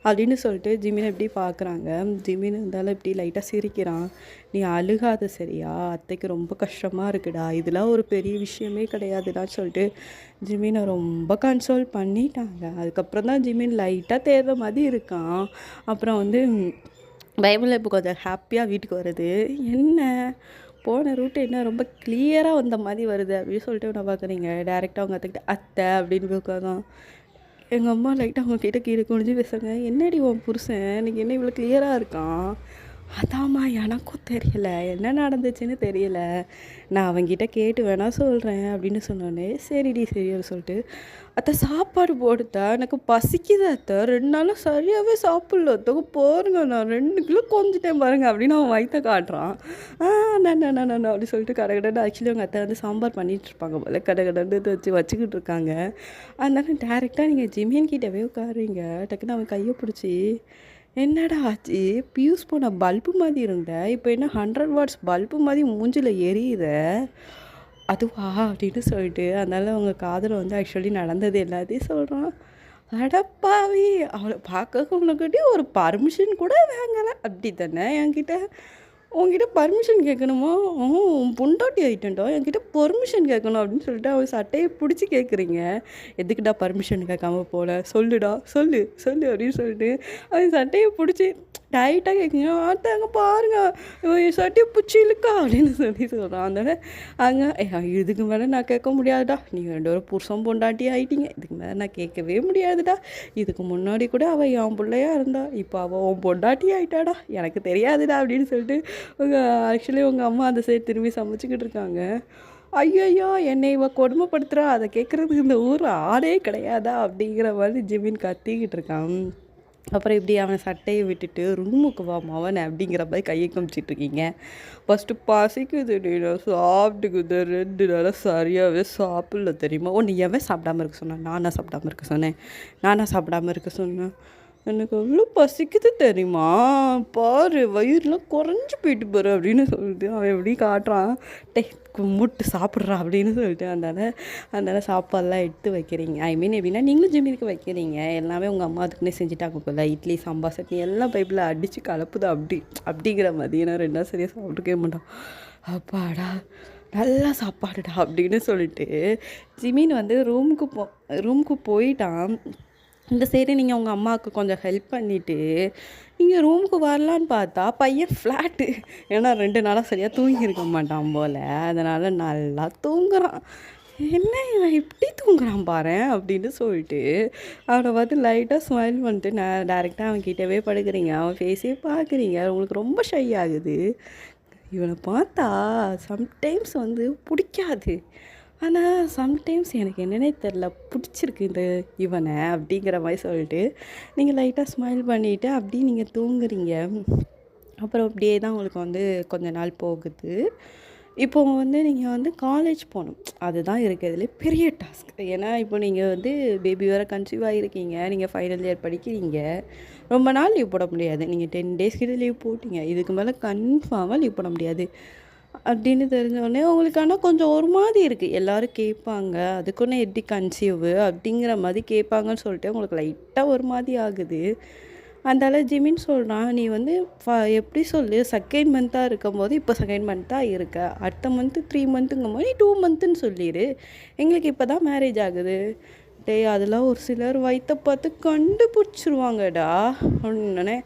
[SPEAKER 2] அப்படின்னு சொல்லிட்டு ஜிமினை எப்படி பார்க்குறாங்க. ஜிமின் இருந்தாலும் இப்படி லைட்டாக சிரிக்கிறான். நீ அழுகாத சரியா, அத்தைக்கு ரொம்ப கஷ்டமாக இருக்குடா, இதெல்லாம் ஒரு பெரிய விஷயமே கிடையாதுடான்னு சொல்லிட்டு ஜிமினை ரொம்ப கன்சோல் பண்ணிட்டாங்க. அதுக்கப்புறம் தான் ஜிமின் லைட்டாக தேடுற மாதிரி இருக்கான். அப்புறம் வந்து பைபிளில் இப்போ கொஞ்சம் ஹாப்பியாக வீட்டுக்கு வருது. என்ன போன ரூட்டு என்ன ரொம்ப கிளியராக வந்த மாதிரி வருது அப்படின்னு சொல்லிட்டு நான் பார்க்குறீங்க. டேரெக்டாக அவங்க அத்தைக்கிட்ட அத்தை அப்படின்னு போய் உட்காதான். எங்கள் அம்மா லைட்டாக அவங்கக்கிட்ட கீழே குனிஞ்சு பேசுங்க. என்னடி உன் புருஷன் இன்னைக்கு என்ன இவ்வளோ கிளியராக இருக்கான்? அதாம்மா எனக்கும் தெரியல, என்ன நடந்துச்சுன்னு தெரியல, நான் அவங்கிட்ட கேட்டு வேணா சொல்கிறேன் அப்படின்னு சொன்னோன்னே சரிடி சரின்னு சொல்லிட்டு அத்தை சாப்பாடு போடுத்தா, எனக்கு பசிக்குது அத்தை, 2 நாளும் சரியாகவே சாப்பிடல அத்தை, பாருங்க நான் 2 கிலோ கொஞ்சிட்டேன் பாருங்க அப்படின்னு அவன் வயிற்ற காட்டுறான். நான் அப்படி சொல்லிட்டு கடகடன்னு ஆக்சுவலி அவங்க அத்தை வந்து சாம்பார் பண்ணிகிட்டு இருப்பாங்க போல, கடகடன்னு வச்சுக்கிட்டு இருக்காங்க. அதனால டேரெக்டாக நீங்கள் ஜிமின் கிட்டவே உட்காருங்க. டக்குன்னு அவன் கையை பிடிச்சி என்னடா ஆச்சு, பியூஸ் போன பல்பு மாதிரி இருந்த, இப்போ என்ன 100 வாட்ஸ் பல்பு மாதிரி மூஞ்சில் எரியுத, அதுவா அப்படின்னு சொல்லிட்டு அதனால அவங்க காதில் வந்து ஆக்சுவலி நடந்தது எல்லாத்தையும் சொல்கிறான். அடப்பாவி, அவளை பார்க்க உனக்கிட்டே ஒரு பர்மிஷன் கூட வாங்கலை அப்படி தானே என்கிட்ட, உங்ககிட்ட பர்மிஷன் கேட்கணுமா? உன் பொண்டாட்டி ஆகிட்டேன்டா, என்கிட்ட பர்மிஷன் கேட்கணும் அப்படின்னு சொல்லிட்டு அவன் சட்டையை பிடிச்சி கேட்குறீங்க. எதுக்குடா பர்மிஷன் கேட்காம போல, சொல்லுடா சொல்லு சொல்லு அப்படின்னு சொல்லிட்டு அவன் சட்டையை பிடிச்சி டைட்டாக கேட்குங்க. அங்கே பாருங்க என் சட்டையை பிடிச்சி இழுக்கா அப்படின்னு சொல்லி சொல்கிறான். அதனால அங்கே இதுக்கு மேலே நான் கேட்க முடியாதுடா, நீங்கள் 2 பேரும் புருஷன் பொண்டாட்டி ஆகிட்டீங்க, இதுக்கு மேலே நான் கேட்கவே முடியாதுடா, இதுக்கு முன்னாடி கூட அவள் என் பிள்ளையா இருந்தா, இப்போ அவள் உன் பொண்டாட்டி ஆகிட்டாடா, எனக்கு தெரியாதுடா அப்படின்னு சொல்லிட்டு ஆக்சுவலி உங்கள் அம்மா அந்த சைடு திரும்பி சமைச்சிக்கிட்டு இருக்காங்க. ஐயோ என்னை இவ கொடுமைப்படுத்துகிறா, அதை கேட்குறதுக்கு இந்த ஊர் ஆளே கிடையாதா அப்படிங்கிற மாதிரி ஜிமின் கத்திக்கிட்டு இருக்கான். அப்புறம் இப்படி அவனை சட்டையை விட்டுட்டு ரூமுக்கு வா மவன் அப்படிங்கிற மாதிரி கையை காமிச்சிட்ருக்கீங்க. ஃபஸ்ட்டு பசிக்குது, நான் சாப்பிட்டுக்குது 2 நாளாக சரியாகவே சாப்பிடல தெரியுமா. நீ எவன் சாப்பிடாம இருக்க சொன்னேன்? நானாக சாப்பிடாம இருக்க சொன்னேன்? நானாக சாப்பிடாம இருக்க சொன்னேன்? எனக்கு அவ்வளோ பசிக்குது தெரியுமா, பாரு வயிறுலாம் குறைஞ்சி போயிட்டு பாரு அப்படின்னு சொல்லிட்டு அவன் எப்படி காட்டுறான். முட்டு சாப்பிட்றா அப்படின்னு சொல்லிட்டு அதனால் சாப்பாடெல்லாம் எடுத்து வைக்கிறீங்க. ஐ மீன் எப்படின்னா நீங்களும் ஜிம்மிற்கு வைக்கிறீங்க, எல்லாமே உங்கள் அம்மா அதுக்குன்னே செஞ்சுட்டாங்க போல, இட்லி சாம்பார் சட்னி எல்லாம் பைப்பில் அடித்து கலப்புது அப்படிங்கிற மாதிரி. நான் 2 நாள் சரியாக சாப்பிட்டுக்கவே மாட்டான். அப்பாடா நல்லா சாப்பாடுடா அப்படின்னு சொல்லிட்டு ஜிமின் வந்து ரூமுக்கு போயிட்டான். இந்த சைடு நீங்கள் உங்கள் அம்மாவுக்கு கொஞ்சம் ஹெல்ப் பண்ணிவிட்டு நீங்கள் ரூமுக்கு வரலான்னு பார்த்தா பையன் ஃப்ளாட்டு, ஏன்னா 2 நாளாக சரியாக தூங்கியிருக்க மாட்டான் போல், அதனால் நல்லா தூங்குறான். என்ன இவன் இப்படி தூங்குறான் பாரு அப்படின்னு சொல்லிட்டு அவனை பார்த்து லைட்டாக ஸ்மைல் பண்ணிட்டு நான் டேரெக்டாக அவன் கிட்டவே படுக்கிறீங்க. அவன் ஃபேஸே பார்க்குறீங்க, உங்களுக்கு ரொம்ப ஷை ஆகுது. இவனை பார்த்தா சம்டைம்ஸ் வந்து பிடிக்காது, ஆனால் சம்டைம்ஸ் எனக்கு என்னன்னே தெரில பிடிச்சிருக்கு இவனை அப்படிங்கிற மாதிரி சொல்லிட்டு நீங்கள் லைட்டாக ஸ்மைல் பண்ணிவிட்டு அப்படியே நீங்கள் தூங்குறீங்க. அப்புறம் அப்படியே தான் உங்களுக்கு வந்து கொஞ்ச நாள் போகுது. இப்போ வந்து நீங்கள் வந்து காலேஜ் போகணும், அதுதான் இருக்கிறதுலே பெரிய டாஸ்க். ஏன்னா இப்போ நீங்கள் வந்து பேபி வேறு கன்சீவ் ஆகிருக்கீங்க, நீங்கள் ஃபைனல் இயர் படிக்கிறீங்க, ரொம்ப நாள் லீவ் போட முடியாது. நீங்கள் 10 டேஸ் கிட்ட லீவ் போட்டிங்க, இதுக்கு மேலே கன்ஃபார்மாக லீவ் போட முடியாது அப்படின்னு தெரிஞ்சோடனே உங்களுக்கு ஆனால் கொஞ்சம் ஒரு மாதிரி இருக்குது. எல்லோரும் கேட்பாங்க அதுக்குன்னு எப்படி கன்சீவு அப்படிங்கிற மாதிரி கேட்பாங்கன்னு சொல்லிட்டு உங்களுக்கு லைட்டாக ஒரு மாதிரி ஆகுது. அதனால் ஜிமின் சொல்கிறான், நீ வந்து எப்படி சொல்லு, செகண்ட் மந்த்தாக இருக்கும்போது இப்போ செகண்ட் மந்த்தாக இருக்க, அடுத்த மந்த்து 3 மந்த்துங்கும் போது நீ 2 மந்த்துன்னு சொல்லிடு, எங்களுக்கு இப்போ தான் மேரேஜ் ஆகுது. டேய் அதெல்லாம் ஒரு சிலர் வயிற்ற பார்த்து கண்டுபிடிச்சிருவாங்கடா அப்படின்னே.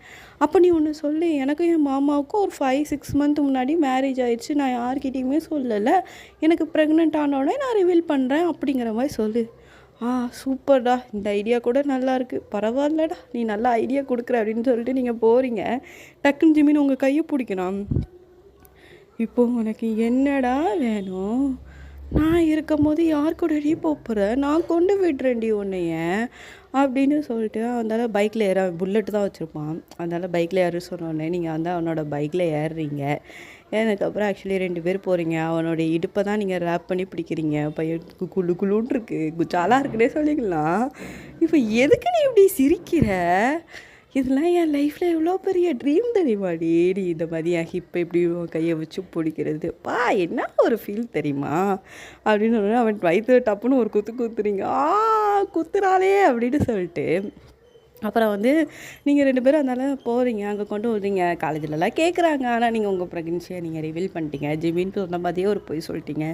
[SPEAKER 2] அப்போ நீ ஒன்று சொல்லு, எனக்கும் என் மாமாவுக்கும் ஒரு 5-6 மந்த் முன்னாடி மேரேஜ் ஆயிடுச்சு, நான் யார்கிட்டயுமே சொல்லலை, எனக்கு ப்ரெக்னென்ட் ஆனோடனே நான் ரிவீல் பண்ணுறேன் அப்படிங்கிற மாதிரி சொல்லு. சூப்பர்டா, இந்த ஐடியா கூட நல்லா இருக்குது, பரவாயில்லடா, நீ நல்லா ஐடியா கொடுக்குற அப்படின்னு சொல்லிட்டு நீங்கள் போகிறீங்க. டக்குன்னு ஜிமின் உங்கள் கையை பிடிக்கணும். இப்போ உனக்கு என்னடா வேணும்? நான் இருக்கும்போது யார் கூடடி போகிற, நான் கொண்டு விடுறேன்டி உன்னைய அப்படின்னு சொல்லிட்டு அதனால பைக்கில் ஏற, புல்லட்டு தான் வச்சுருப்பான், அதனால் பைக்கில் ஏற சொன்னோடனே நீங்கள் வந்து அவனோட பைக்கில் ஏறுறீங்க. ஏன்னதுக்கப்புறம் ஆக்சுவலி 2 பேர் போகிறீங்க. அவனோட இடுப்பை தான் நீங்கள் ரேப் பண்ணி பிடிக்கிறீங்க. பையன் குளு குளுன்னு இருக்குது, குச்சாலாக இருக்குன்னே சொல்லிக்கலாம். இப்போ எதுக்கு நீ இப்படி சிரிக்கிற? இதெல்லாம் என் லைஃப்பில் எவ்வளோ பெரிய ட்ரீம் தெரியுமாடி. நீ இந்த மாதிரி என் ஹிப்பை இப்படி கையை வச்சு பிடிக்கிறது என்ன ஒரு ஃபீல் தெரியுமா அப்படின்னு அவன் வயிற்று டப்புன்னு ஒரு குத்து குத்துறீங்க. குத்துறாளே அப்படின்னு சொல்லிட்டு அப்புறம் வந்து நீங்கள் 2 பேரும் அதனால் போகிறீங்க, அங்கே கொண்டு வருவீங்க. காலேஜிலலாம் கேட்குறாங்க, ஆனால் நீங்கள் உங்கள் ப்ரெக்னன்சியை நீங்கள் ரிவீல் பண்ணிட்டீங்க. ஜிமின் சொன்ன மாதிரியே ஒரு போய் சொல்லிட்டீங்க.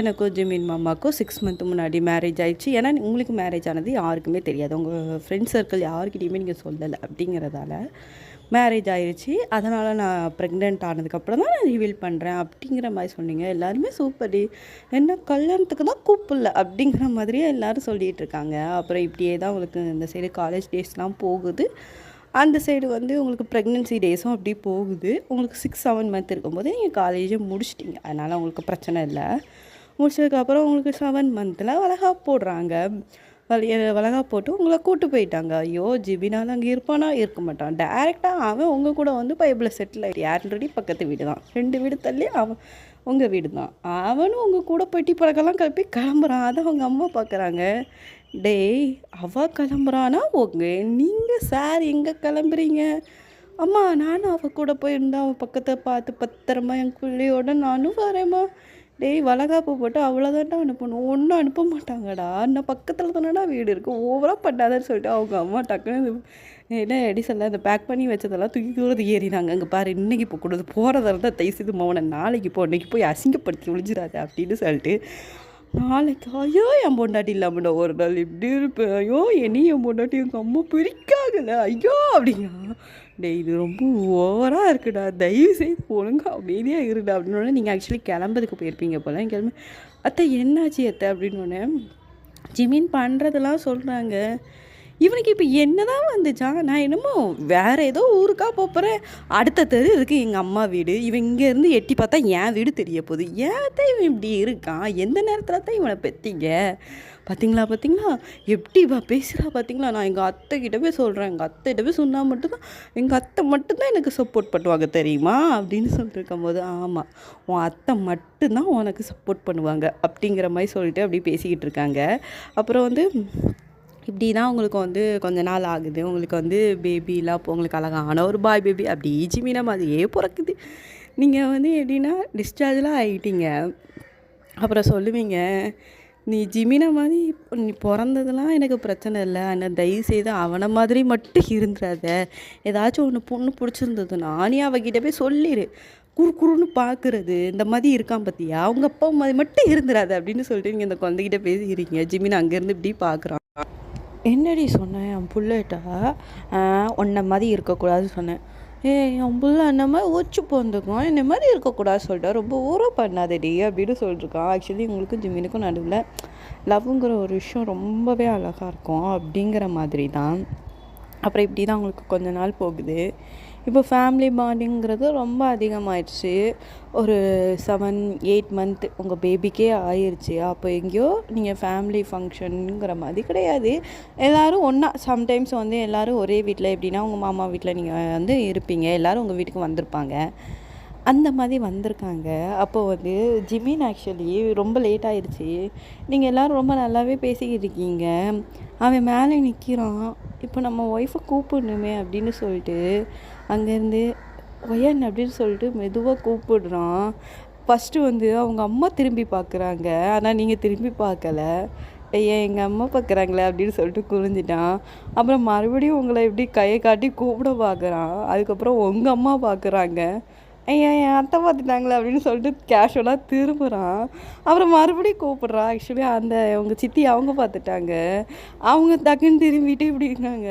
[SPEAKER 2] எனக்கும் ஜிமின் மாமாவுக்கும் 6 மந்த் முன்னாடி மேரேஜ் ஆயிடுச்சு. ஏன்னா உங்களுக்கு மேரேஜ் ஆனது யாருக்குமே தெரியாது, உங்கள் ஃப்ரெண்ட்ஸ் சர்க்கிள் யாருக்கிட்டையுமே நீங்கள் சொல்லலை அப்படிங்கிறதால மேரேஜ் ஆயிடுச்சு. அதனால் நான் ப்ரெக்னென்ட் ஆனதுக்கப்புறம் தான் நான் ரிவீல் பண்ணுறேன் அப்படிங்கிற மாதிரி சொன்னீங்க. எல்லாருமே சூப்பர்டி, என்ன கல்யாணத்துக்கு தான் கூப்பிடல அப்படிங்கிற மாதிரியே எல்லோரும் சொல்லிகிட்டு இருக்காங்க. அப்புறம் இப்படியே தான் உங்களுக்கு இந்த சைடு காலேஜ் டேஸ்லாம் போகுது, அந்த சைடு வந்து உங்களுக்கு ப்ரெக்னென்சி டேஸும் அப்படி போகுது. உங்களுக்கு 6-7 மந்த் இருக்கும்போது நீங்கள் காலேஜை முடிச்சிட்டிங்க, அதனால் உங்களுக்கு பிரச்சனை இல்லை. முடிச்சதுக்கப்புறம் உங்களுக்கு 7 மந்தில் வளகாப்பு போடுறாங்க. வளகா போட்டு உங்களை கூட்டு போயிட்டாங்க. ஐயோ, ஜிபினால் அங்கே இருப்பானா? இருக்க மாட்டான். டேரெக்டாக அவன் உங்கள் கூட வந்து பைபிளில் செட்டில் ஆகிட்டு, ஆல்ரெடி பக்கத்து வீடு தான், 2 வீடு தள்ளி அவன் உங்கள் வீடு தான். அவனும் உங்கள் கூட பெட்டி பழக்கெல்லாம் கிளப்பி கிளம்புறான். அதை அவங்க அம்மா பார்க்குறாங்க. டேய், அவள் கிளம்புறானா? நீங்கள் சார் எங்கே கிளம்புறீங்க? அம்மா, நானும் அவள் கூட போயிருந்தேன், அவன் பக்கத்தை பார்த்து பத்திரமா என் பிள்ளையோட நானும் வரேம்மா. டேய், வளகாப்பு போட்டு அவ்வளோதான்டா அனுப்பணும், ஒன்றும் அனுப்ப மாட்டாங்கடா, நான் பக்கத்தில் தானடா வீடு இருக்குது, ஓவராக பண்ணாதன்னு சொல்லிட்டு அவங்க அம்மா டக்குன்னு என்ன எடி சொல்ல அந்த பேக் பண்ணி வச்சதெல்லாம் தூக்கி தூரத்து ஏறினாங்க. அங்கே பாரு, இன்றைக்கி இப்போ கூடாது, போகிறதா இருந்தால் தைசிது மோனை நாளைக்கு போ, இன்றைக்கி போய் அசிங்கப்படுத்தி ஒழிஞ்சிடாது அப்படின்னு சொல்லிட்டு நாளைக்கு. ஐயோ, என் பொண்டாட்டி இல்லாமடா ஒரு நாள் இப்படி இருப்பேன், ஐயோ என்னையும் என் பொண்டாட்டி எங்கள் அம்மா பிரிக்காகல, ஐயோ அப்படிங்க. டே, இது ரொம்ப ஓவராக இருக்குடா, தயவு செய்து ஒழுங்காக அமைதியாக இருடா அப்படின்னோடனே நீங்கள் ஆக்சுவலி கிளம்புறதுக்கு போயிருப்பீங்க போல. கிளம்பி அத்தை என்னாச்சு அத்தை அப்படின்னோடனே ஜிமின் பண்ணுறதெல்லாம் சொல்கிறாங்க. இவனுக்கு இப்போ என்ன தான் வந்துச்சா, நான் என்னமோ வேறு ஏதோ ஊருக்காக போகிறேன், அடுத்த தெரு இருக்குது எங்கள் அம்மா வீடு, இவன் இங்கேருந்து எட்டி பார்த்தா என் வீடு தெரிய போகுது, ஏன் தான் இவன் இப்படி இருக்கான், எந்த நேரத்தில் தான் இவனை பெற்றிங்க பார்த்தீங்களா எப்படி பேசுகிறா பார்த்தீங்களா. நான் எங்கள் அத்தைக்கிட்ட போய் சொல்கிறேன், எங்கள் அத்தைகிட்ட போய் சொன்னால் மட்டும்தான் எங்கள் அத்தை மட்டும்தான் எனக்கு சப்போர்ட் பண்ணுவாங்க தெரியுமா அப்படின்னு சொல்லிட்டு இருக்கும்போது, ஆமாம், உன் அத்தை மட்டும்தான் உனக்கு சப்போர்ட் பண்ணுவாங்க அப்படிங்கிற மாதிரி சொல்லிட்டு அப்படி பேசிக்கிட்டு இருக்காங்க. அப்புறம் வந்து இப்படி தான் உங்களுக்கு வந்து கொஞ்ச நாள் ஆகுது. உங்களுக்கு வந்து பேபிலாம் இப்போ உங்களுக்கு அழகான ஒரு பாய் பேபி அப்படி ஜிமினா மாதிரியே பிறக்குது. நீங்கள் வந்து எப்படின்னா டிஸ்சார்ஜெலாம் ஆகிட்டீங்க. அப்புறம் சொல்லுவீங்க, நீ ஜிமினா மாதிரி நீ பிறந்ததெல்லாம் எனக்கு பிரச்சனை இல்லை, ஆனால் தயவுசெய்து அவனை மாதிரி மட்டும் இருந்துடாத, ஏதாச்சும் ஒன்று பொண்ணு பிடிச்சிருந்ததுன்னா நீ அவகிட்ட போய் சொல்லிடு, குறுன்னு பார்க்குறது இந்த மாதிரி இருக்கான் பார்த்தியா, அவங்க அப்பா மாதிரி மட்டும் இருந்துடாது அப்படின்னு சொல்லிட்டு நீங்கள் இந்த குழந்தைகிட்ட பேசிக்கிறீங்க. ஜிமின் அங்கேருந்து இப்படி பார்க்குறான். என்னடி சொன்னேன் என் புள்ளட்டா, உன்ன மாதிரி இருக்கக்கூடாதுன்னு சொன்னேன். என் புள்ள அந்த மாதிரி ஒச்சு போந்துக்கும், இந்த மாதிரி இருக்கக்கூடாது சொல்லிட்டா, ரொம்ப ஊரம் பண்ணாதடி அப்படின்னு சொல்லிட்டுருக்கான். ஆக்சுவலி உங்களுக்கும் ஜிமினுக்கும் நடுவில் லவ்ங்கிற ஒரு விஷயம் ரொம்பவே அழகாக இருக்கும் அப்படிங்கிற மாதிரி தான். அப்புறம் இப்படி தான் உங்களுக்கு கொஞ்ச நாள் போகுது. இப்போ ஃபேமிலி பாண்டிங்கிறது ரொம்ப அதிகமாகிடுச்சு. ஒரு 7-8 மந்த் உங்கள் பேபிக்கே ஆயிடுச்சு. அப்போ எங்கேயோ நீங்கள் ஃபேமிலி ஃபங்க்ஷனுங்கிற மாதிரி கிடையாது, எல்லோரும் ஒன்றா. சம்டைம்ஸ் வந்து எல்லோரும் ஒரே வீட்டில், எப்படின்னா உங்கள் மாமா வீட்டில் நீங்கள் வந்து இருப்பீங்க, எல்லோரும் உங்கள் வீட்டுக்கு வந்திருப்பாங்க, அந்த மாதிரி வந்திருக்காங்க. அப்போது வந்து ஜிமின் ஆக்சுவலி ரொம்ப லேட் ஆகிடுச்சு. நீங்கள் எல்லோரும் ரொம்ப நல்லாவே பேசிக்கிட்டு இருக்கீங்க. அவன் மேலே நிற்கிறான். இப்போ நம்ம ஒய்ஃபை கூப்பிடணுமே அப்படின்னு சொல்லிட்டு அங்கேருந்து ஒயன் அப்படின்னு சொல்லிட்டு மெதுவாக கூப்பிடுறான். ஃபஸ்ட்டு வந்து அவங்க அம்மா திரும்பி பார்க்குறாங்க, ஆனால் நீங்கள் திரும்பி பார்க்கல. ஏன் எங்கள் அம்மா பார்க்குறாங்களே அப்படின்னு சொல்லிட்டு குறிஞ்சிட்டான். அப்புறம் மறுபடியும் உங்களை எப்படி கையை காட்டி கூப்பிட பார்க்குறான். அதுக்கப்புறம் உங்கள் அம்மா பார்க்குறாங்க. ஐயா என் அத்தை பார்த்துட்டாங்களே அப்படின்னு சொல்லிட்டு கேஷுவலாக திரும்புகிறான். அப்புறம் மறுபடியும் கூப்பிட்றான். ஆக்சுவலி அவங்க சித்தி அவங்க பார்த்துட்டாங்க. அவங்க டக்குன்னு திரும்பிட்டு இப்படி இருக்காங்க.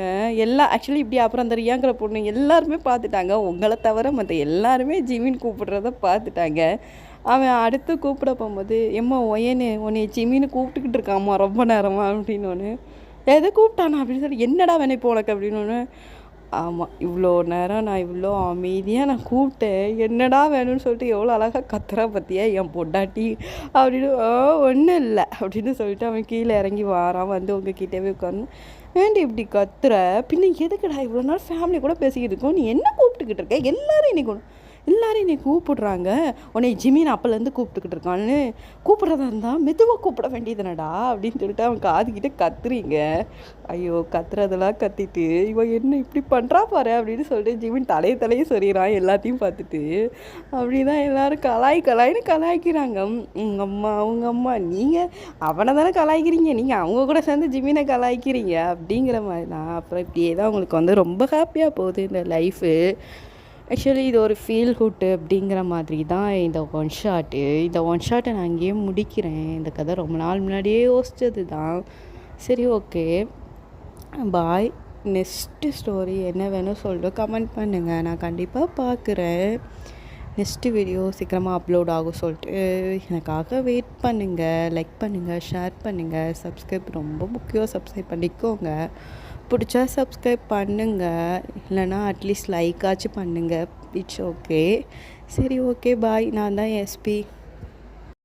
[SPEAKER 2] ஆக்சுவலி இப்படி அப்புறம் அந்த ரியாங்கிற பொண்ணு எல்லாருமே பார்த்துட்டாங்க. உங்களை தவிர மற்ற எல்லாருமே ஜிமின்னு கூப்பிடுறத பார்த்துட்டாங்க. அவன் அடுத்து கூப்பிட போகும்போது, "எம்மா ஒயனு உன்னைய ஜிமின்னு கூப்பிட்டுக்கிட்டு இருக்காம்மா ரொம்ப நேரமா" அப்படின்னோன்னு, "எதை கூப்பிட்டானா?" அப்படின்னு சொல்லி, "என்னடா வேணும் இப்போ உனக்கு?" அப்படின்னோன்னு, ஆமாம், இவ்வளோ நேரம் நான் இவ்வளோ அமைதியாக நான் கூப்பிட்டேன், என்னடா வேணும்னு சொல்லிட்டு எவ்வளோ அழகாக கத்துறா பார்த்தியா என் பொண்டாட்டி அப்படின்னு. ஒன்றும் இல்லை அப்படின்னு சொல்லிட்டு அவன் கீழே இறங்கி வாரான். வந்து உங்ககிட்டவே உட்காந்து, "ஏன்டி இப்படி கத்துற? பின்ன எதுக்குடா இவ்வளோ நாள் ஃபேமிலி கூட பேசிக்கிட்டு இருக்கோம், நீ என்ன கூப்பிட்டுக்கிட்டு இருக்க? எல்லாரும் என்னை கூப்பிடுறாங்க, உன்னை ஜிமின் அப்போலேருந்து கூப்பிட்டுக்கிட்டு இருக்கான்னு. கூப்பிட்றதா இருந்தால் மெதுவாக கூப்பிட வேண்டியதுனடா" அப்படின்னு சொல்லிட்டு அவன் காதுகிட்ட கத்துறீங்க. ஐயோ, கத்துறதெல்லாம் கத்திட்டு இவன் என்ன இப்படி பண்ணுறா பாரு அப்படின்னு சொல்லிட்டு ஜிமின் தலையே சொறிகிறான் எல்லாத்தையும் பார்த்துட்டு. அப்படி தான் எல்லோரும் கலாய்ன்னு கலாய்க்கிறாங்க. உங்கள் அம்மா நீங்கள் அவனை தானே கலாய்க்கிறீங்க, நீங்கள் அவங்க கூட சேர்ந்து ஜிமினை கலாய்க்கிறீங்க அப்படிங்கிற மாதிரி தான். அப்புறம் இப்படியே தான் அவங்களுக்கு வந்து ரொம்ப ஹாப்பியாக போகுது இந்த லைஃபு. ஆக்சுவலி இது ஒரு ஃபீல் குட்டு அப்படிங்கிற மாதிரி தான் இந்த ஒன் ஷாட்டை நான் அங்கேயே முடிக்கிறேன். இந்த கதை ரொம்ப நாள் முன்னாடியே யோசித்தது தான். சரி, ஓகே, பாய். நெக்ஸ்ட்டு ஸ்டோரி என்ன வேணும் சொல்லிட்டு கமெண்ட் பண்ணுங்கள், நான் கண்டிப்பாக பார்க்குறேன். நெக்ஸ்ட்டு வீடியோ சீக்கிரமாக அப்லோட் ஆகும் சொல்லிட்டு எனக்காக வெயிட் பண்ணுங்கள். லைக் பண்ணுங்கள், ஷேர் பண்ணுங்கள், சப்ஸ்கிரைப் ரொம்ப முக்கியம், சப்ஸ்கிரைப் பண்ணிக்கோங்க. பிடிச்சா சப்ஸ்கிரைப் பண்ணுங்கள், இல்லைனா அட்லீஸ்ட் லைக்காச்சும் பண்ணுங்கள். It's okay. சரி, ஓகே, பாய். நான் தான் எஸ்பி.